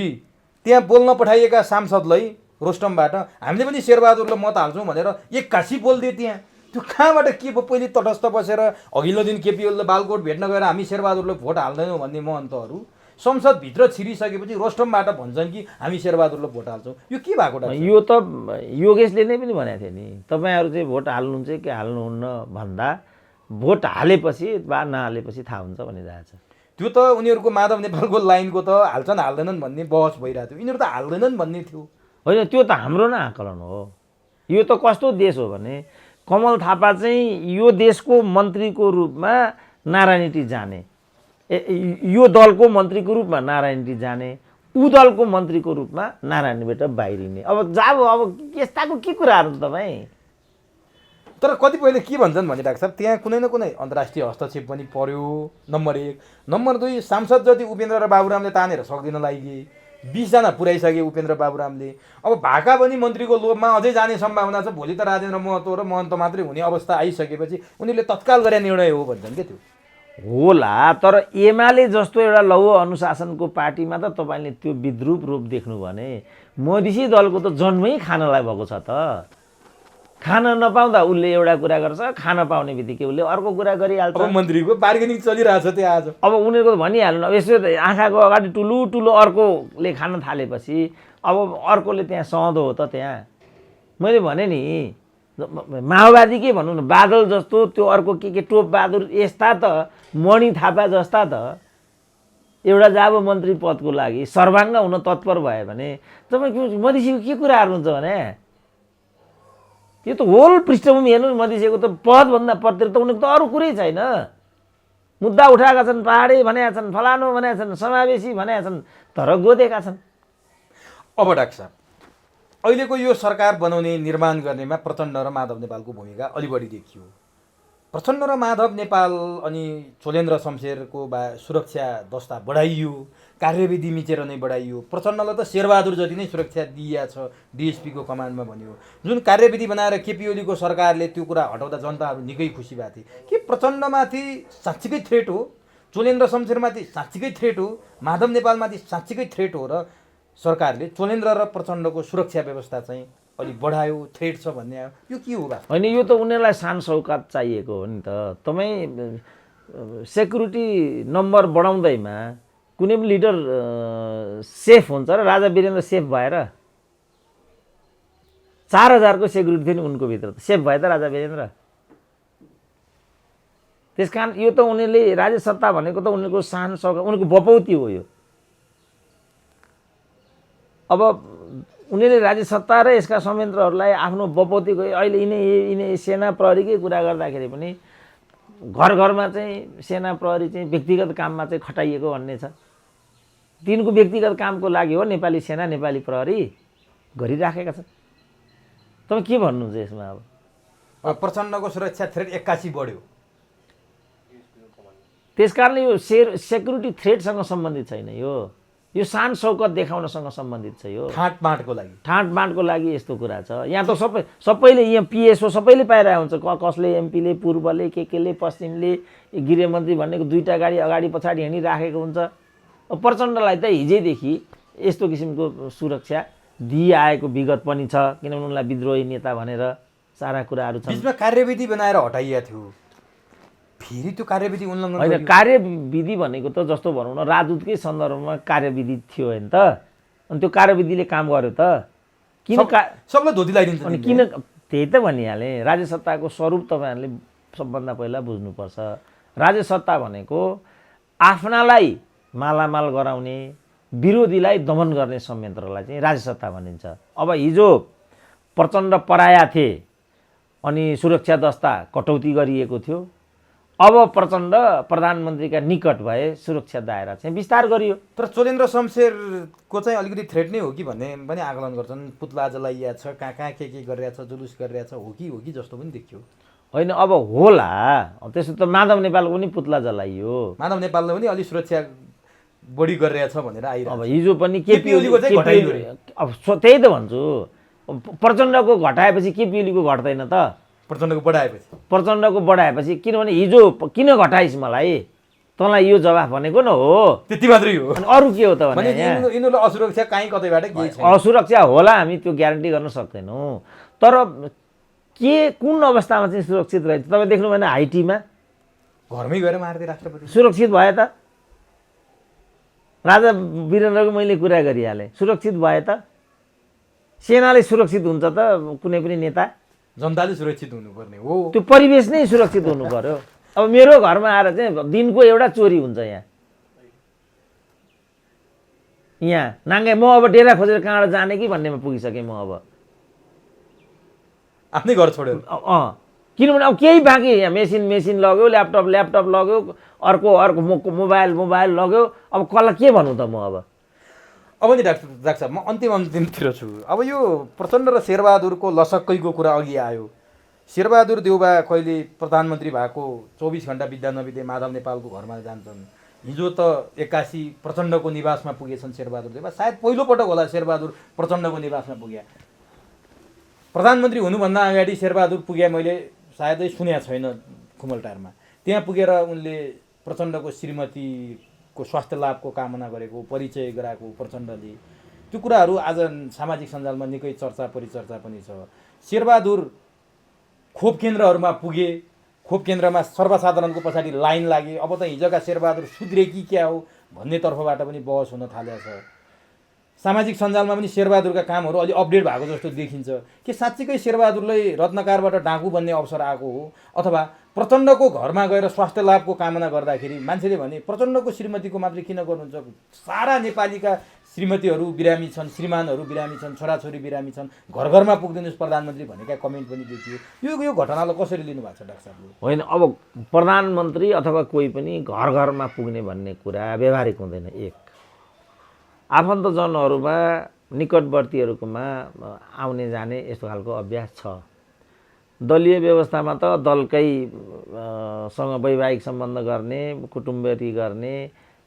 त्यहाँ बोल्न पठाइएका सांसदलाई रोस्टमबाट हामीले पनि शेरबहादुरलाई मत हाल्छौँ भनेर 81 बोलिदिए त्यहाँ। त्यो कहाँबाट के भयो? पहिले तटस्थ बसेर अघिल्लो दिन केपी ओलीले बालकोट भेट्न गएर हामी शेरबहादुरलाई भोट हाल्दैनौँ भन्ने महन्तहरू संसदभित्र छिरिसकेपछि रोस्टमबाट भन्छन् कि हामी शेरबहादुरलाई भोट हाल्छौँ। यो के भएको? यो त योगेशले नै पनि भनेको थियो नि, तपाईँहरू चाहिँ भोट हाल्नुहुन्छ कि हाल्नुहुन्न भन्दा भोट हालेपछि वा नहालेपछि थाहा हुन्छ भनिरहेको छ। त्यो त उनीहरूको माधव नेपालको लाइनको त हाल्छन् हाल्दैनन् भन्ने बहस भइरहेको थियो। यिनीहरू त हाल्दैनन् भन्ने थियो। होइन, त्यो त हाम्रो नै आकलन हो। यो त कस्तो देश हो भने कमल थापा चाहिँ यो देशको मन्त्रीको रूपमा नारायणटी जाने, यो दलको मन्त्रीको रूपमा नारायणटी जाने, ऊ दलको मन्त्रीको रूपमा नारायणबाट बाहिरिने। अब जाब अब यस्ताको के कुराहरू तपाईँ? तर कतिपयले के भन्छन् भने डाक्टर साहब, त्यहाँ कुनै न कुनै अन्तर्राष्ट्रिय हस्तक्षेप पनि पर्यो, नम्बर 1। नम्बर 2, सांसद जति उपेन्द्र र बाबुरामले तानेर सक्दिन लागिए, 20 जना पुर्याइसके उपेन्द्र बाबुरामले। अब भाका पनि मन्त्रीको लोभमा अझै जाने सम्भावना छ। भोलि त राजेन्द्र महतो र महन्त मात्रै हुने अवस्था आइसकेपछि उनीहरूले तत्काल गरे निर्णय हो भन्छन् क्या? त्यो होला, तर एमाले जस्तो एउटा लौ अनुशासनको पार्टीमा त तपाईँले त्यो विद्रूप रूप देख्नु भने मधेसी दलको त जन्मै खानलाई भएको छ त। खान नपाउँदा उसले एउटा कुरा गर्छ, खान पाउने बित्तिकै उसले अर्को कुरा गरिहाल्छ। अब मन्त्रीको बार्गेनिङ चलिरहेछ त्यहाँ आज। अब उनीहरूको त भनिहाल्नु, अब यसो आँखाको अगाडि ठुलो ठुलो अर्कोले खान थालेपछि अब अर्कोले त्यहाँ सहँदो हो त? त्यहाँ मैले भने नि माओवादी के भनौँ न, बादल जस्तो त्यो अर्को के टोप बहादुर यस्ता त, मणि थापा जस्ता त एउटा जब मन्त्री पदको लागि सर्वाङ्ग हुन तत्पर भयो भने तपाईँ मधेसीको के कुराहरू हुन्छ भने यो त होल पृष्ठभूमि हेर्नु मधेसीको त पदभन्दा पदतिर त उनीहरूको त अरू कुरै छैन। मुद्दा उठाएका छन्, पाहाडे भनेका छन्, फलानु भनेका छन्, समावेशी भनेका छन्, तर गोदेका छन्। अब डाक्टर साहब, अहिलेको यो सरकार बनाउने निर्माण गर्नेमा प्रचण्ड र माधव नेपालको भूमिका अलि बढी देखियो। प्रचण्ड र माधव नेपाल अनि चोलेन्द्र शमशेरको सुरक्षा दस्ता बढाइयो, कार्यविधि मिचेर नै बढाइयो। प्रचण्डलाई त शेरबहादुर जति नै सुरक्षा दिइया छ, डिएसपीको कमान्डमा भन्यो। जुन कार्यविधि बनाएर केपी ओलीको सरकारले त्यो कुरा हटाउँदा जनताहरू निकै खुसी भएको थिए। के प्रचण्डमाथि साँच्चीकै थ्रेट हो, चोलेन्द्र शमशेरमाथि साँच्चीकै थ्रेट हो, माधव नेपालमाथि साँच्चीकै थ्रेट हो र सरकारले चोलेन्द्र र प्रचण्डको सुरक्षा व्यवस्था चाहिँ अलि बढायो, थ्रेट छ भन्ने आयो? यो के हो? होइन, यो त उनीहरूलाई शान सौकात चाहिएको हो नि त। तपाईँ सेक्युरिटी नम्बर बढाउँदैमा कुनै पनि लिडर सेफ हुन्छ र राजा वीरेन्द्र सेफ भएर 4000 को सेक्युरिटी थियो नि उनको भित्र, त सेफ भयो त राजा वीरेन्द्र? त्यस कारण यो त उनीहरूले राज्य सत्ता भनेको त उनीहरूको शान सौकात, उनीहरूको बपौती हो यो। अब उनीहरूले राज्य सत्ता र यसका संयन्त्रहरूलाई आफ्नो बपौतीको अहिले यिनै सेना प्रहरीकै कुरा गर्दाखेरि पनि घर घरमा चाहिँ सेना प्रहरी चाहिँ व्यक्तिगत काममा चाहिँ खटाइएको भन्ने छ। तिनको व्यक्तिगत कामको लागि हो नेपाली सेना, नेपाली प्रहरी गरिराखेका छन्। तपाईँ के भन्नुहुन्छ यसमा? अब प्रचण्डको सुरक्षा थ्रेट 81 बढ्यो। त्यस कारणले यो सेक्युरिटी थ्रेटसँग सम्बन्धित छैन, यो शान सौकत देखाउनसँग सम्बन्धित छ। यो ठाँटबाँटको लागि यस्तो कुरा छ। यहाँ त सबैले यहाँ पिएसओ सबैले पाइरहेको हुन्छ। कसले एमपीले, पूर्वले, केले, पश्चिमले, गृहमन्त्री भन्नेको 2टा गाडी अगाडि पछाडि हिँडिराखेको हुन्छ। प्रचण्डलाई त हिजैदेखि यस्तो किसिमको सुरक्षा दिइआएको विगत पनि छ, किनभने उनलाई विद्रोही नेता भनेर सारा कुराहरू छन्। बिचमा कार्यविधि बनाएर हटाइएको थियो, फेरि त्यो कार्यविधि उल्लङ्घन होइन। कार्यविधि भनेको त जस्तो भनौँ न, राजदूतकै सन्दर्भमा कार्यविधि थियो होइन त, अनि त्यो कार्यविधिले काम गर्यो त। किन सबलाई धोती लगाइदिन्छ? अनि किन? त्यही त भनिहालेँ, राज्य सत्ताको स्वरूप तपाईँहरूले सबभन्दा पहिला बुझ्नुपर्छ। राज्य सत्ता भनेको आफ्नालाई मालामाल गराउने, विरोधीलाई दमन गर्ने संयन्त्रलाई चाहिँ राज्य सत्ता भनिन्छ। अब हिजो प्रचण्ड पराया थिए अनि सुरक्षा दस्ता कटौती गरिएको थियो। अब प्रचण्ड प्रधानमन्त्रीका निकट भए सुरक्षा दायरा चाहिँ विस्तार गरियो। तर चोलेन्द्र शमशेरको चाहिँ अलिकति थ्रेट नै हो कि भन्ने पनि आकलन गर्छन्। पुतला जलाइया छ, कहाँ कहाँ के गरिरहेछ, जुलुस गरिरहेछ, हो कि जस्तो पनि देखियो। होइन, अब होला। त्यसो त माधव नेपालको पनि पुतला जलाइयो। माधव नेपालले पनि अलि सुरक्षा बढी गरिरहेछ भनेर आइरहेछ। अब हिजो पनि केपी ओलीको चाहिँ घटाइयो। अब त्यही त भन्छु, प्रचण्डको घटाएपछि केपी ओलीको घट्दैन त? प्रचण्डको बढाएपछि, किनभने हिजो किन घटाइस् मलाई, तँलाई यो जवाफ भनेको न हो। त्यति मात्रै हो। अनि अरू के हो त भने यिनीहरूलाई असुरक्षा कहीँ कतैबाट केही छैन। असुरक्षा होला, हामी त्यो ग्यारेन्टी गर्न सक्दैनौँ। तर कुन अवस्थामा चाहिँ सुरक्षित रहेछ तपाईँ देख्नु भएन? हाइटीमा घरमै गएर मार्दै राष्ट्रपति सुरक्षित भए त? राजा वीरेन्द्रको मैले कुरा गरिहालेँ, सुरक्षित भए त? सेनाले सुरक्षित हुन्छ त कुनै पनि नेता? जनताले सुरक्षित हुनुपर्ने हो। त्यो परिवेश नै सुरक्षित हुनु पर्यो। अब मेरो घरमा आएर चाहिँ दिनको एउटा चोरी हुन्छ यहाँ नाङ्गे, म अब डेरा खोजेर कहाँबाट जाने कि भन्नेमा पुगिसकेँ म। अब आफ्नै घर छोडेर किनभने अब केही बाँकी, यहाँ मेसिन लग्यो, ल्यापटप लग्यो, अर्को मोबाइल लग्यो। अब कसलाई के भनौँ त म? अब नि डाक्टर साहब, म अन्तिमतिर छु। अब यो प्रचण्ड र शेरबहादुरको लसक्कैको कुरा अघि आयो। शेरबहादुर देउबा कहिले प्रधानमन्त्री भएको 24 घण्टा बित्दा नबित्दै माधव नेपालको घरमा जान्छन्। हिजो त 81 प्रचण्डको निवासमा पुगेछन् शेरबहादुर देउबा। सायद पहिलोपटक होला शेरबहादुर प्रचण्डको निवासमा पुगे। प्रधानमन्त्री हुनुभन्दा अगाडि शेरबहादुर पुगे मैले सायदै सुनेको छैन खुमलटारमा। त्यहाँ पुगेर उनले प्रचण्डको श्रीमतीको स्वास्थ्य लाभको कामना गरेको, परिचय गराएको प्रचण्डले। त्यो कुराहरू आज सामाजिक सञ्जालमा निकै चर्चा परिचर्चा पनि छ। शेरबहादुर खोप केन्द्रहरूमा पुगे, खोप केन्द्रमा सर्वसाधारणको पछाडि लाइन लागे। अब त हिजोका शेरबहादुर सुध्रे कि क्या हो भन्ने तर्फबाट पनि बहस हुन थालेको छ। सामाजिक सञ्जालमा पनि शेरबहादुरका कामहरू अलि अपडेट भएको जस्तो देखिन्छ। के साँच्चीकै शेरबहादुरलाई रत्नकारबाट डाकु बन्ने अवसर आएको हो, अथवा प्रचण्डको घरमा गएर स्वास्थ्य लाभको कामना गर्दाखेरि मान्छेले भने प्रचण्डको श्रीमतीको मात्रै किन गर्नुहुन्छ? सारा नेपालीका श्रीमतीहरू बिरामी छन्, श्रीमानहरू बिरामी छन्, छोराछोरी बिरामी छन्, घर घरमा पुगिदिनुहोस् प्रधानमन्त्री भनेका कमेन्ट पनि देखियो। यो घटनालाई कसरी लिनुभएको छ डाक्टर साहबले? होइन, अब प्रधानमन्त्री अथवा कोही पनि घर घरमा पुग्ने भन्ने कुरा व्यवहारिक हुँदैन। एक, आफन्तजनहरूमा निकटवर्तीहरूकोमा आउने जाने यस्तो खालको अभ्यास छ। दलीय व्यवस्थामा त दलकै सँग वैवाहिक सम्बन्ध गर्ने, कुटुम्बरी गर्ने,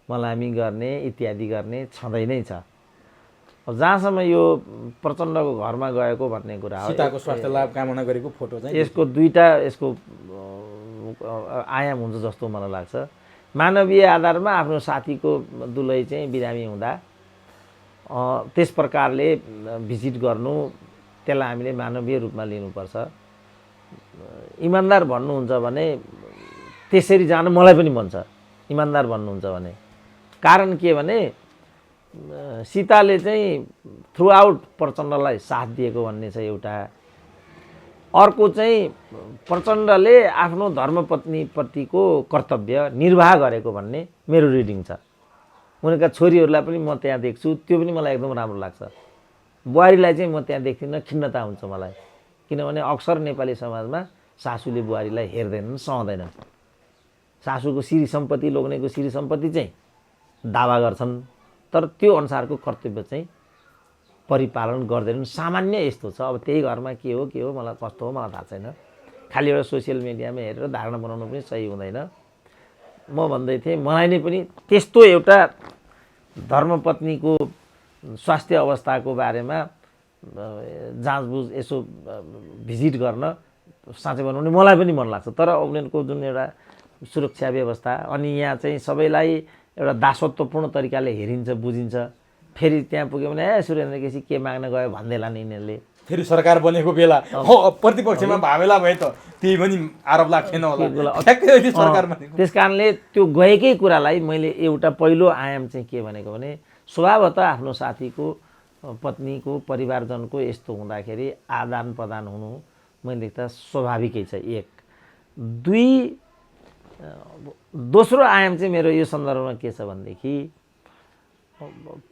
मलामी गर्ने इत्यादि गर्ने छँदै नै छ। अब जहाँसम्म यो प्रचण्डको घरमा गएको भन्ने कुरा हो, सीताको स्वास्थ्य लाभ कामना गरेको फोटो चाहिँ यसको दुईटा आयाम हुन्छ जस्तो मलाई लाग्छ। मानवीय आधारमा आफ्नो साथीको दुलै चाहिँ बिरामी हुँदा त्यस प्रकारले भिजिट गर्नु, त्यसलाई हामीले मानवीय रूपमा लिनुपर्छ। इमान्दार भन्नुहुन्छ भने त्यसरी जान मलाई पनि मन छ, इमान्दार भन्नुहुन्छ भने। कारण के भने सीताले चाहिँ थ्रु आउट प्रचण्डलाई साथ दिएको भन्ने छ एउटा। अर्को चाहिँ प्रचण्डले आफ्नो धर्मपत्नीप्रतिको कर्तव्य निर्वाह गरेको भन्ने मेरो रिडिङ छ। उनका छोरीहरूलाई पनि म त्यहाँ देख्छु, त्यो पनि मलाई एकदम राम्रो लाग्छ। बुहारीलाई चाहिँ म त्यहाँ देख्दिनँ, खिन्नता हुन्छ मलाई। किनभने अक्सर नेपाली समाजमा सासूले बुहारीलाई हेर्दैनन्, सहँदैनन्। सासूको श्री सम्पत्ति, लोग्नेको श्री सम्पत्ति चाहिँ दावा गर्छन्, तर त्यो अनुसारको कर्तव्य चाहिँ परिपालन गर्दैनन्। सामान्य यस्तो छ। अब त्यही घरमा के हो मलाई कस्तो हो मलाई थाहा छैन। खालि एउटा सोसियल मिडियामा हेरेर धारणा बनाउनु पनि सही हुँदैन। म भन्दै थिएँ, मलाई नै पनि त्यस्तो एउटा धर्मपत्नीको स्वास्थ्य अवस्थाको बारेमा जाँचबुझ यसो भिजिट गर्न साँच्चै भनौँ भने मलाई पनि मन लाग्छ। तर उनीहरूको जुन एउटा सुरक्षा व्यवस्था, अनि यहाँ चाहिँ सबैलाई एउटा दासत्वपूर्ण तरिकाले हेरिन्छ, बुझिन्छ। फेरि त्यहाँ पुग्यो भने सुरेन्द्र केसी के माग्न गयो भन्दैलान् यिनीहरूले। फेरि सरकार बनेको बेला प्रतिपक्षमा भावेला भए त त्यही पनि आरोप लाग्थेन होला। त्यस कारणले त्यो गएकै कुरालाई मैले एउटा पहिलो आयाम चाहिँ के भनेको भने स्वभावतः आफ्नो साथीको पत्नीको परिवारजनको यस्तो हुँदाखेरि आदान प्रदान हुनु मैले देख्दा स्वाभाविकै छ। एक, दुई, दोस्रो आयाम चाहिँ मेरो यो सन्दर्भमा के छ भनेदेखि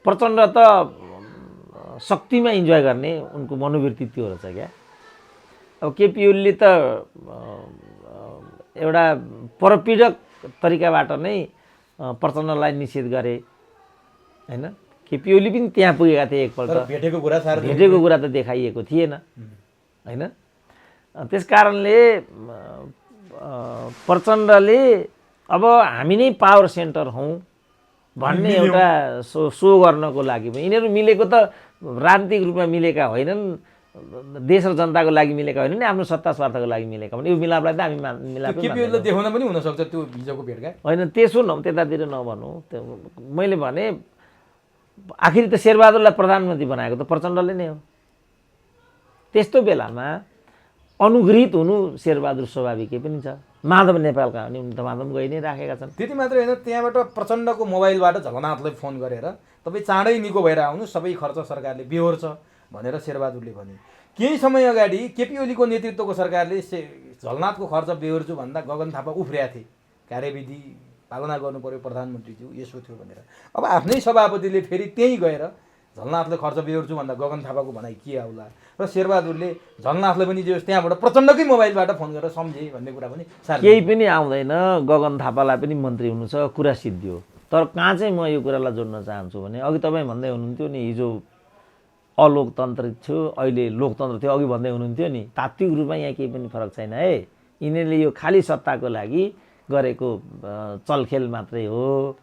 प्रचण्ड त शक्तिमा इन्जोय गर्ने उनको मनोवृत्ति त्यो रहेछ क्या। अब केपी ओलीले त एउटा परपीडक तरिकाबाट नै प्रचण्डलाई निषेध गरे हैन। केपी ओली पनि त्यहाँ पुगेका थिए, एकपल्ट भेटेको कुरा त देखाइएको थिएन हैन। त्यस कारणले प्रचण्डले अब हामी नै पावर सेन्टर हौँ भन्ने एउटा सो गर्नको लागि यिनीहरू मिलेको त राजनीतिक रूपमा मिलेका होइनन्, देश र जनताको लागि मिलेका होइनन्, आफ्नो सत्ता स्वार्थको लागि मिलेका भने यो मिलापलाई त हामी मिलाप देखाउन पनि हुनसक्छ त्यो हिजोको भेटघाट होइन। त्यसो त्यतातिर नभनौँ। मैले भने आखिर त शेरबहादुरलाई प्रधानमन्त्री बनाएको त प्रचण्डले नै हो। त्यस्तो बेलामा अनुगृहित हुनु शेरबहादुर स्वाभाविकै पनि छ। माधव नेपालका भने उनी त माधव गइ नै राखेका छन्। त्यति मात्रै होइन, त्यहाँबाट प्रचण्डको मोबाइलबाट झलनाथलाई फोन गरेर तपाईँ चाँडै निको भएर आउनु, सबै खर्च सरकारले बेहोर्छ भनेर शेरबहादुरले भने। केही समय अगाडि केपी ओलीको नेतृत्वको सरकारले झलनाथको खर्च बेहोर्छु भन्दा गगन थापा उफ्रिया थिए। कार्यविधि पालना गर्नु पर्यो, प्रधानमन्त्री थियो, यसो थियो भनेर। अब आफ्नै सभापतिले फेरि त्यहीँ गएर झलनाथले खर्च बेहोर्छु भन्दा गगन थापाको भनाइ के आउला र शेरबहादुरले झलनाथले पनि जे त्यहाँबाट प्रचण्डकै मोबाइलबाट फोन गरेर सम्झे भन्ने कुरा पनि केही पनि आउँदैन। गगन थापालाई पनि मन्त्री हुनु छ, कुरा सिद्धियो। तर कहाँ चाहिँ म यो कुरालाई जोड्न चाहन्छु भने अघि तपाईँ भन्दै हुनुहुन्थ्यो नि हिजो अलोकतान्त्रिक थियो, अहिले लोकतन्त्र थियो, अघि भन्दै हुनुहुन्थ्यो नि। तात्विक रूपमा यहाँ केही पनि फरक छैन है। यिनीहरूले यो खालि सत्ताको लागि गरेको चलखेल मात्रै हो।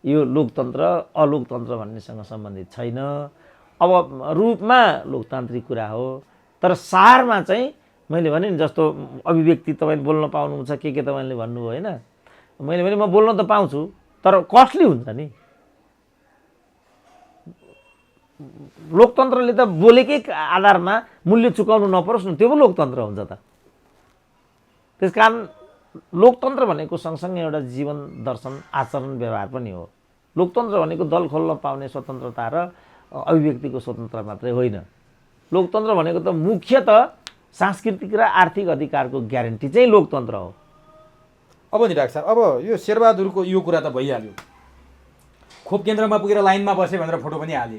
यो लोकतन्त्र अलोकतन्त्र भन्नेसँग सम्बन्धित छैन। अब रूपमा लोकतान्त्रिक कुरा हो, तर सारमा चाहिँ मैले भने नि जस्तो अभिव्यक्ति तपाईँले बोल्न पाउनुहुन्छ, के तपाईँले भन्नुभयो होइन। मैले भने म बोल्न त पाउँछु, तर कस्टली हुन्छ नि। लोकतन्त्रले त बोलेकै आधारमा मूल्य चुकाउनु नपरोस् न, त्यो पो लोकतन्त्र हुन्छ त। त्यसकारण लोकतन्त्र भनेको सँगसँगै एउटा जीवन दर्शन आचरण व्यवहार पनि हो। लोकतन्त्र भनेको दल खोल्न पाउने स्वतन्त्रता र अभिव्यक्तिको स्वतन्त्रता मात्रै होइन। लोकतन्त्र भनेको त मुख्यतः सांस्कृतिक र आर्थिक अधिकारको ग्यारेन्टी चाहिँ लोकतन्त्र हो। अब नि डाक्टर साहब, अब यो शेरबहादुरको यो कुरा त भइहाल्यो, खोप केन्द्रमा पुगेर लाइनमा बसे भनेर फोटो पनि हाले,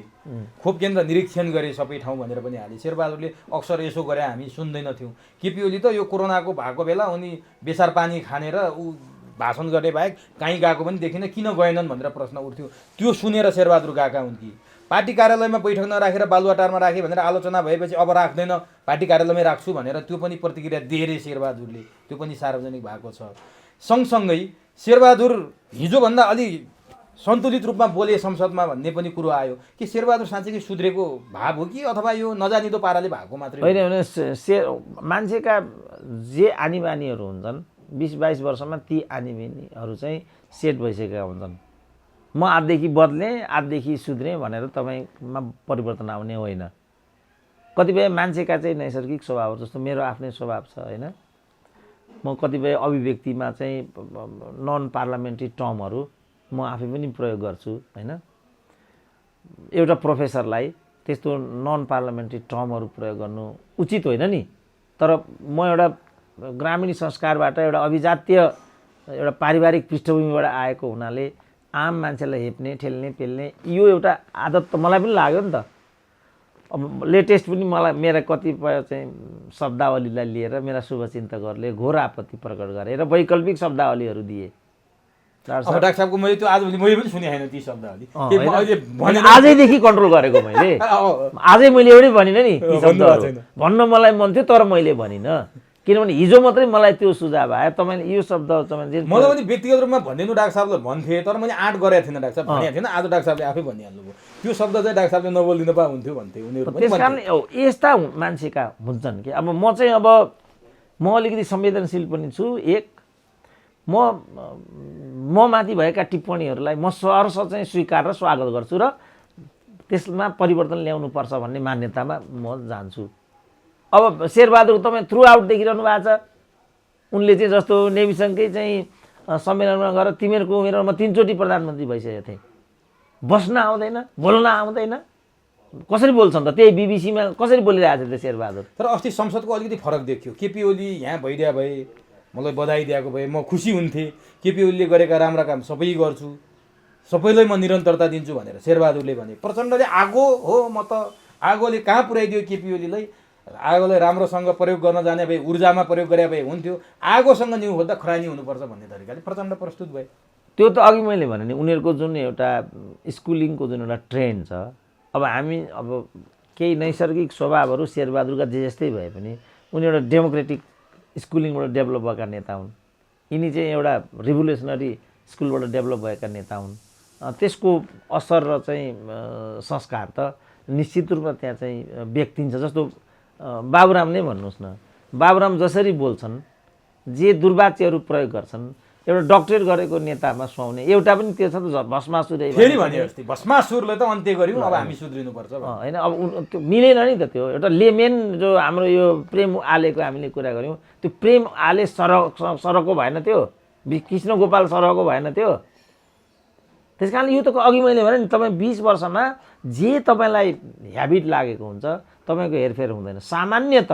खोप केन्द्र निरीक्षण गरे सबै ठाउँ भनेर पनि हाले। शेरबहादुरले अक्सर यसो गरे हामी सुन्दैनथ्यौँ। केपी ओली त यो कोरोनाको भएको बेला उनी बेसार पानी खानेर ऊ भाषण गर्ने बाहेक कहीँ गएको पनि देखिनँ, किन गएनन् भनेर प्रश्न उठ्थ्यो। त्यो सुनेर शेरबहादुर गएका हुन् कि पार्टी कार्यालयमा बैठक नराखेर बालुवाटारमा राखेँ भनेर आलोचना भएपछि अब राख्दैन, पार्टी कार्यालयमै राख्छु भनेर त्यो पनि प्रतिक्रिया दिए रे शेरबहादुरले, त्यो पनि सार्वजनिक भएको छ। सँगसँगै शेरबहादुर हिजोभन्दा अलि सन्तुलित रूपमा बोले संसदमा भन्ने पनि कुरो आयो कि शेरबहादुर साँच्चै सुध्रेको भाव हो कि अथवा यो नजानिदो पाराले भएको मात्रै हो? होइन मान्छेका जे आनीबानीहरू हुन्छन् 20-22 वर्षमा ती आनीबानीहरू चाहिँ सेट भइसकेका हुन्छन्। म आजदेखि बदलेँ, आजदेखि सुध्रेँ भनेर तपाईँमा परिवर्तन आउने होइन। कतिपय मान्छेका चाहिँ नैसर्गिक स्वभावहरू, जस्तो मेरो आफ्नै स्वभाव छ होइन, म कतिपय अभिव्यक्तिमा चाहिँ नन पार्लियामेन्ट्री टर्महरू म आफै पनि प्रयोग गर्छु होइन। एउटा प्रोफेसरलाई त्यस्तो नन पार्लियामेन्ट्री टर्महरू प्रयोग गर्नु उचित होइन नि। तर म एउटा ग्रामीण संस्कारबाट, एउटा अभिजातीय एउटा पारिवारिक पृष्ठभूमिबाट आएको हुनाले आम मान्छेलाई हेप्ने ठेल्ने पेल्ने यो एउटा आदत त मलाई पनि लाग्यो नि त। अब लेटेस्ट पनि मलाई मेरा कतिपय चाहिँ शब्दावलीलाई लिएर मेरा शुभचिन्तकहरूले घोर आपत्ति प्रकट गरे र वैकल्पिक शब्दावलीहरू दिए। डाक्टर साहबको मैले त्यो आज मैले पनि सुने होइन ती शब्दहरू। आजैदेखि कन्ट्रोल गरेको मैले, आजै मैले एउटै भनिनँ नि ती शब्दहरू भन्न मलाई मन थियो, तर मैले भनिनँ किनभने हिजो मात्रै मलाई त्यो सुझाव आयो। तपाईँले यो शब्द मलाई पनि व्यक्तिगत रूपमा भनिदिनु डाक्टर साहबले भन्थे, तर मैले आँट गरेको थिइनँ डाक्टर साहब, भनेको थिएन। आज डाक्टर साहबले आफै भनिहाल्नुभयो त्यो शब्द चाहिँ डाक्टर साहबले नबोलिदिनु पा हुन्थ्यो भन्थे उनीहरू। त्यस कारणले यस्ता मान्छेका हुन्छन् कि अब म चाहिँ अब म अलिकति संवेदनशील पनि छु। एक म माथि भएका टिप्पणीहरूलाई म सहर्ष चाहिँ स्वीकार र स्वागत गर्छु र त्यसमा परिवर्तन ल्याउनुपर्छ भन्ने मान्यतामा म जान्छु। अब शेरबहादुर तपाईँ थ्रु आउट देखिरहनु भएको छ। उनले चाहिँ जस्तो नेविसँगकै चाहिँ सम्मेलनमा गएर तिमीहरूको उमेरमा म 3 चोटि प्रधानमन्त्री भइसकेको थिएँ, बस्न आउँदैन, बोल्न आउँदैन, कसरी बोल्छन् त? त्यही बिबिसीमा कसरी बोलिरहेको थियो त्यो शेरबहादुर? तर अस्ति संसदको अलिकति फरक देखियो। केपी ओली यहाँ भइदिया भए, मलाई बधाई दिएको भए म खुसी हुन्थेँ। केपी ओलीले गरेका राम्रा काम सबै गर्छु, सबैलाई म निरन्तरता दिन्छु भनेर शेरबहादुरले भने। प्रचण्डले आगो हो, म त आगोले कहाँ पुर्याइदियो केपी ओलीलाई, आगोलाई राम्रोसँग प्रयोग गर्न जाने भए, ऊर्जामा प्रयोग गरे भए हुन्थ्यो, आगोसँग न्यु खोज्दा खरानी हुनुपर्छ भन्ने तरिकाले प्रचण्ड प्रस्तुत भए। त्यो त अघि मैले भने नि उनीहरूको जुन एउटा स्कुलिङको जुन एउटा ट्रेन्ड छ, अब हामी अब केही नैसर्गिक स्वभावहरू शेरबहादुरका जे जस्तै भए पनि उनी एउटा डेमोक्रेटिक स्कुलिङबाट डेभलप भएका नेता हुन्। यिनी चाहिँ एउटा रिभोल्युसनरी स्कुलबाट डेभलप भएका नेता हुन्। त्यसको असर र चाहिँ संस्कार त निश्चित रूपमा त्यहाँ चाहिँ व्यक्तिन्छ। जस्तो बाबुराम नै भन्नुहोस् न, बाबुराम जसरी बोल्छन्, जे दुर्वाच्यहरू प्रयोग गर्छन्, एउटा डक्टरेट गरेको नेतामा सुहाउने एउटा पनि त्यो छ त। भस्मासुर फेरि भने अस्ति भस्मासुरलाई त अन्त्य गर्यौँ, अब हामी सुध्रिनुपर्छ होइन। अब त्यो मिलेन नि त। त्यो एउटा लेमेन जो हाम्रो यो प्रेम आलेको हामीले कुरा गऱ्यौँ, त्यो प्रेम आले सरको भएन, त्यो कृष्ण गोपाल सरको भएन त्यो। त्यस कारणले यो त अघि मैले भने नि, तपाईँ 20 वर्षमा जे तपाईँलाई ह्याबिट लागेको हुन्छ तपाईँको हेरफेर हुँदैन। सामान्यत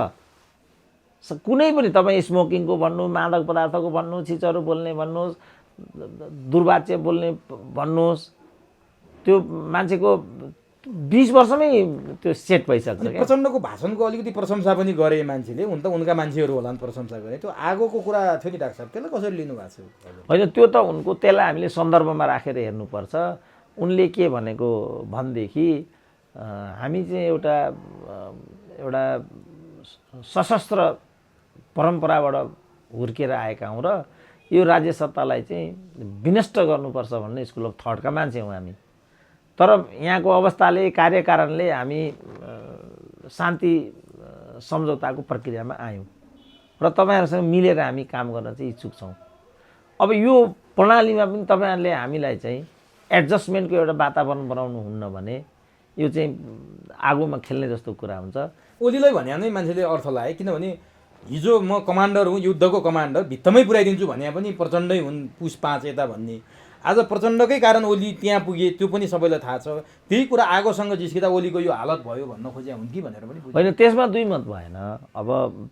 कुनै पनि तपाईँ स्मोकिङको भन्नु, मादक पदार्थको भन्नु, छिचहरू बोल्ने भन्नुहोस्, दुर्वाच्य बोल्ने भन्नुहोस्, त्यो मान्छेको 20 वर्षमै त्यो सेट भइसक्छ। प्रचण्डको भाषणको अलिकति प्रशंसा पनि गरे मान्छेले, हुन त उनका मान्छेहरू होला नि प्रशंसा गरे। त्यो आगोको कुरा थियो नि डाक्टर साहब, त्यसलाई कसरी लिनु भएको छ? होइन, त्यो त उनको त्यसलाई हामीले सन्दर्भमा राखेर हेर्नुपर्छ। उनले के भनेको भनेदेखि हामी चाहिँ एउटा सशस्त्र परम्पराबाट हुर्केर आएका हौँ र यो राज्य सत्तालाई चाहिँ विनष्ट गर्नुपर्छ भन्ने स्कुल अफ थटका मान्छे हौँ हामी। तर यहाँको अवस्थाले, कार्यकारणले हामी शान्ति सम्झौताको प्रक्रियामा आयौँ र तपाईँहरूसँग मिलेर हामी काम गर्न चाहिँ इच्छुक छौँ। अब यो प्रणालीमा पनि तपाईँहरूले हामीलाई चाहिँ एडजस्टमेन्टको एउटा वातावरण बनाउनु हुन्न भने यो चाहिँ आगोमा खेल्ने जस्तो कुरा हुन्छ। ओलीलाई भने नै मान्छेले अर्थ लाए, किनभने हिजो म कमान्डर हुँ, युद्धको कमान्डर, भित्तमै पुर्याइदिन्छु भने पनि प्रचण्डै हुन्, पुस 5 यता भन्ने। आज प्रचण्डकै कारण ओली त्यहाँ पुगे, त्यो पनि सबैलाई थाहा छ। त्यही कुरा आगोसँग जिस्किँदा ओलीको यो हालत भयो भन्न खोजे हुन् कि भनेर पनि होइन। त्यसमा दुई मत भएन। अब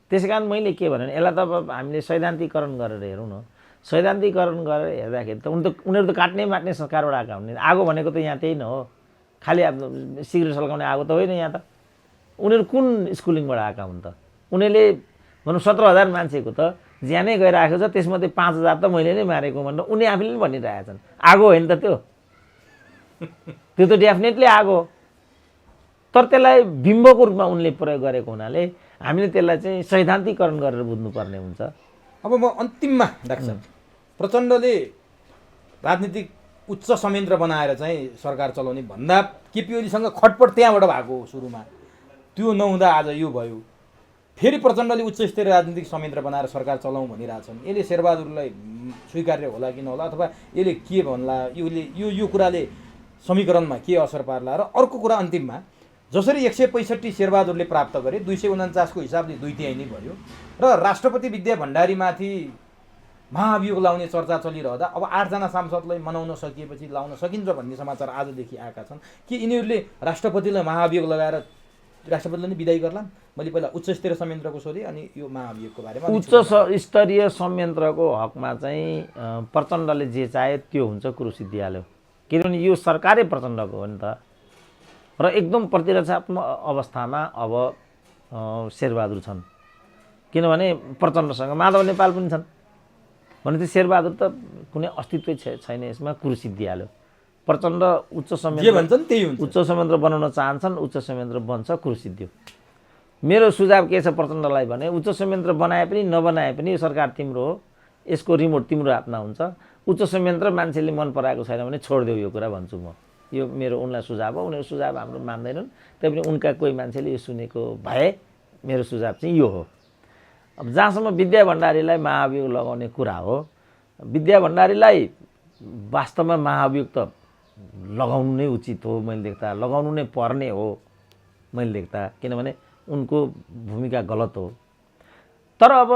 त्यसै कारण मैले के भने यसलाई त अब हामीले सैद्धान्तिकरण गरेर हेरौँ न। सैद्धान्तिकरण गरेर हेर्दाखेरि त उनीहरू त काट्ने माट्ने संस्कारबाट आएका हुन्। आगो भनेको त यहाँ त्यही न हो, खालि अब सिगरेट सल्काउने आगो त होइन यहाँ त। उनीहरू कुन स्कुलिङबाट आएका हुन् त? उनीहरूले भनौँ 17,000 मान्छेको त ज्यानै गइरहेको छ, त्यसमध्ये 5,000 त मैले नै मारेको भनेर उनी आफैले पनि भनिरहेछन्। आगो होइन त त्यो, त्यो त डेफिनेटली आगो हो। तर त्यसलाई बिम्बको रूपमा उनले प्रयोग गरेको हुनाले हामीले त्यसलाई चाहिँ सैद्धान्तिकरण गरेर बुझ्नुपर्ने हुन्छ। अब म अन्तिममा डाक्टर प्रचण्डले राजनीतिक उच्च संयन्त्र बनाएर चाहिँ सरकार चलाउने भन्दा केपी ओलीसँग खटपट त्यहाँबाट भएको हो सुरुमा, त्यो नहुँदा आज यो भयो। फेरि प्रचण्डले उच्च स्तरीय राजनीतिक संयन्त्र बनाएर सरकार चलाउँ भनिरहेछन्। यसले शेरबहादुरलाई स्वीकार्य होला कि नहोला, अथवा यसले के भन्ला, यो कुराले समीकरणमा के असर पार्ला? र अर्को कुरा अन्तिममा, जसरी 165 शेरबहादुरले प्राप्त गरे, 249 को हिसाबले 2/3 नै भयो र राष्ट्रपति विद्या भण्डारीमाथि महाभियोग लाउने चर्चा चलिरहँदा अब 8 जना सांसदलाई मनाउन सकिएपछि लाउन सकिन्छ भन्ने समाचार आजदेखि आएका छन् कि यिनीहरूले राष्ट्रपतिलाई महाभियोग लगाएर राष्ट्रपतिले नै बिदाई गर्लान्? मैले पहिला उच्च स्तरीय संयन्त्रको सोधेँ, अनि यो महाभियोगको बारेमा। उच्च स्तरीय संयन्त्रको हकमा चाहिँ प्रचण्डले जे चाहे त्यो हुन्छ, कुरो सिद्धिहाल्यो। किनभने यो सरकारै प्रचण्डको हो नि त। र एकदम प्रतिरक्षात्मक अवस्थामा अब शेरबहादुर छन्, किनभने प्रचण्डसँग माधव नेपाल पनि छन्। भनेपछि शेरबहादुर त कुनै अस्तित्वै छैन यसमा, कुरो सिद्धिहाल्यो। प्रचण्ड उच्च संयन्त्र बनाउन चाहन्छन्, उच्च संयन्त्र बन्छ, कुरो सिद्धियो। मेरो सुझाव के छ प्रचण्डलाई भने, उच्च संयन्त्र बनाए पनि नबनाए पनि यो सरकार तिम्रो हो, यसको रिमोट तिम्रो हातमा हुन्छ। उच्च संयन्त्र मान्छेले मन पराएको छैन भने छोडिदेऊ, यो कुरा भन्छु म। यो मेरो उनलाई सुझाव हो। उनीहरू सुझाव हाम्रो मान्दैनन्, तैपनि उनका कोही मान्छेले यो सुनेको भए मेरो सुझाव चाहिँ यो हो। अब जहाँसम्म विद्या भण्डारीलाई महाभियोग लगाउने कुरा हो, विद्या भण्डारीलाई वास्तवमा महाभियोग त लगाउनु नै उचित हो मैले देख्दा, लगाउनु नै पर्ने हो मैले देख्दा, किनभने उनको भूमिका गलत हो। तर अब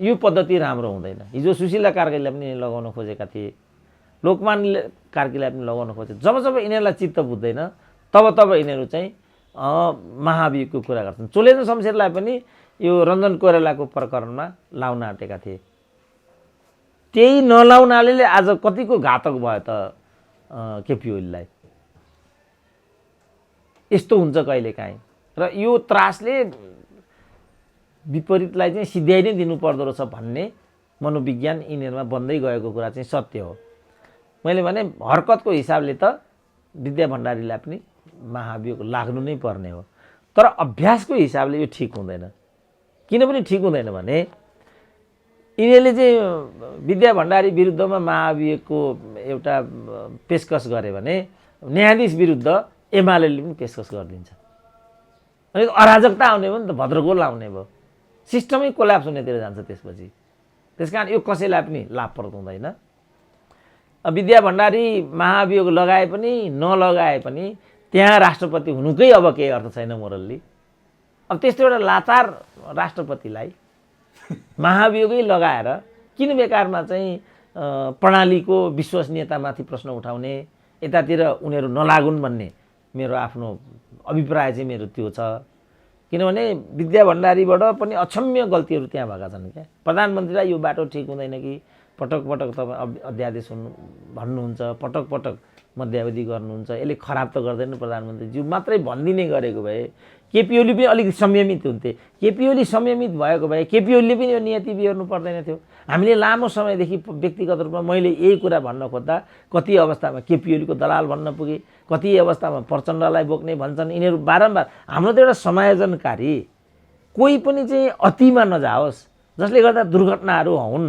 यो पद्धति राम्रो हुँदैन। हिजो सुशीला कार्कीलाई पनि लगाउन खोजेका थिए, लोकमान्य कार्कीलाई पनि लगाउन खोजे। जब यिनीहरूलाई चित्त बुझ्दैन तब यिनीहरू चाहिँ महाभियोगको कुरा गर्छन्। चोलेन्द्र शमशेरलाई पनि यो रञ्जन कोइरालाको प्रकरणमा लाउन आँटेका थिए। त्यही नलाउनाले आज कतिको घातक भयो त केपी ओलीलाई। यस्तो हुन्छ कहिलेकाहीँ, र यो त्रासले विपरीतलाई चाहिँ सिध्याइ नै दिनुपर्दो रहेछ भन्ने मनोविज्ञान यिनीहरूमा बन्दै गएको कुरा चाहिँ सत्य हो। मैले भने हरकतको हिसाबले त विद्या भण्डारीलाई पनि महाभियोग लाग्नु नै पर्ने हो, तर अभ्यासको हिसाबले यो ठिक हुँदैन। किन पनि ठिक हुँदैन भने यिनीहरूले चाहिँ विद्या भण्डारी विरुद्धमा महाभियोगको एउटा पेशकस गरे भने न्यायाधीश विरुद्ध एमालेले पनि पेशकस गरिदिन्छ। अनि अराजकता आउने भयो नि त, भद्रगोल आउने भयो, सिस्टमै कोल्याप्स हुनेतिर जान्छ त्यसपछि। त्यसकारण यो कसैलाई पनि लाभप्रद हुँदैन। विद्या भण्डारी महाभियोग लगाए पनि नलगाए पनि त्यहाँ राष्ट्रपति हुनुकै अब केही अर्थ छैन मोरल्ली। अब त्यस्तो एउटा लाचार राष्ट्रपतिलाई महाभियोगै लगाएर किन बेकारमा चाहिँ प्रणालीको विश्वसनीयतामाथि प्रश्न उठाउने, यतातिर उनीहरू नलागुन् भन्ने मेरो आफ्नो अभिप्राय चाहिँ मेरो त्यो छ। किनभने विद्या भण्डारीबाट पनि अक्षम्य गल्तीहरू त्यहाँ भएका छन् क्या। प्रधानमन्त्रीलाई यो बाटो ठिक हुँदैन कि पटक पटक तपाईँ अध्यादेश भन्नुहुन्छ, पटक पटक मध्यावधि गर्नुहुन्छ, यसले खराब त गर्दैन प्रधानमन्त्रीज्यू मात्रै भनिदिने गरेको भए केपी ओली पनि अलिकति संयमित हुन्थे। केपी ओली संयमित भएको भए केपी ओलीले पनि यो नियति बिहोर्नु पर्दैन थियो। हामीले लामो समयदेखि व्यक्तिगत रूपमा मैले यही कुरा भन्न खोज्दा कति अवस्थामा केपी ओलीको दलाल भन्न पुगे, कति अवस्थामा प्रचण्डलाई बोक्ने भन्छन्। यिनीहरू बारम्बार हाम्रो त एउटा समायोजनकारी कोही पनि चाहिँ अतिमा नजाओस् जसले गर्दा दुर्घटनाहरू हुन्।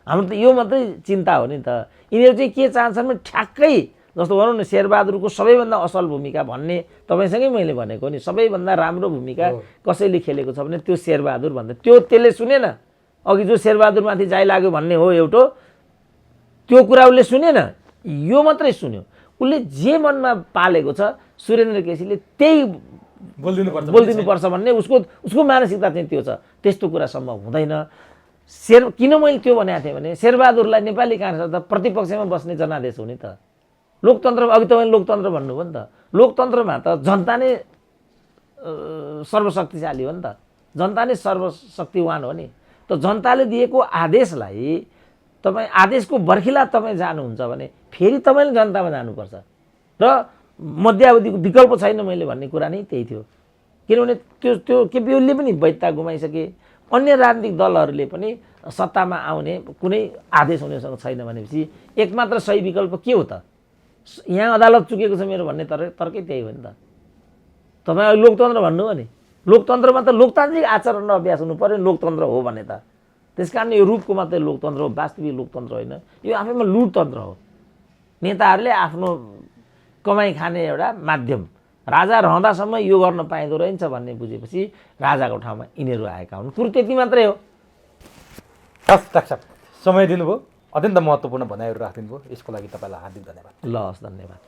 हाम्रो त यो मात्रै चिन्ता हो नि त। यिनीहरू चाहिँ के चाहन्छन् भने ठ्याक्कै जस्तो भनौँ न शेरबहादुरको सबैभन्दा असल भूमिका भन्ने तपाईँसँगै मैले भनेको नि, सबैभन्दा राम्रो भूमिका कसैले खेलेको छ भने त्यो शेरबहादुर भन्दा त्यसले सुनेन। अघि जो शेरबहादुरमाथि जाइ लाग्यो भन्ने हो एउटा, त्यो कुरा उसले सुनेन, यो मात्रै सुन्यो। उसले जे मनमा पालेको छ सुरेन्द्र केसीले त्यही बोलिदिनुपर्छ भन्ने उसको मानसिकता चाहिँ त्यो छ। त्यस्तो कुरा सम्भव हुँदैन। किन मैले त्यो भनेको थिएँ भने शेरबहादुरलाई नेपाली काङ्ग्रेस त प्रतिपक्षमा बस्ने जनादेश हो नि त। लोकतन्त्र अघि तपाईँले लोकतन्त्र भन्नुभयो नि त, लोकतन्त्रमा त जनता नै सर्वशक्तिशाली हो नि त, जनता नै सर्वशक्तिवान हो नि। त जनताले दिएको आदेशलाई तपाईँ आदेशको बर्खिलाफ तपाईँ जानुहुन्छ भने फेरि तपाईँले जनतामा जानुपर्छ र मध्यावधिको विकल्प छैन मैले भन्ने कुरा नै त्यही थियो। किनभने त्यो केपी ओलीले पनि वैधता गुमाइसके, अन्य राजनीतिक दलहरूले पनि सत्तामा आउने कुनै आदेश उनीहरूसँग छैन भनेपछि एकमात्र सही विकल्प के हो त? यहाँ अदालत चुकेको छ मेरो भन्ने तर्कै त्यही हो नि त। तपाईँ लोकतन्त्र भन्नु भने लोकतन्त्रमा त लोकतान्त्रिक आचरण र अभ्यास हुनु पर्यो लोकतन्त्र हो भने त। त्यस कारण यो रूपको मात्रै लोकतन्त्र हो, वास्तविक लोकतन्त्र होइन। यो आफैमा लुटतन्त्र हो। नेताहरूले आफ्नो कमाइ खाने एउटा माध्यम, राजा रहँदासम्म यो गर्न पाइँदो रहेछ भन्ने बुझेपछि राजाको ठाउँमा यिनीहरू आएका हुन्। कुरो त्यति मात्रै हो। हस् डाक्टर साहब, समय दिनुभयो, अत्यन्त महत्त्वपूर्ण भनाइहरू राखिदिनु भयो, यसको लागि तपाईँलाई हार्दिक धन्यवाद। ल हस्, धन्यवाद।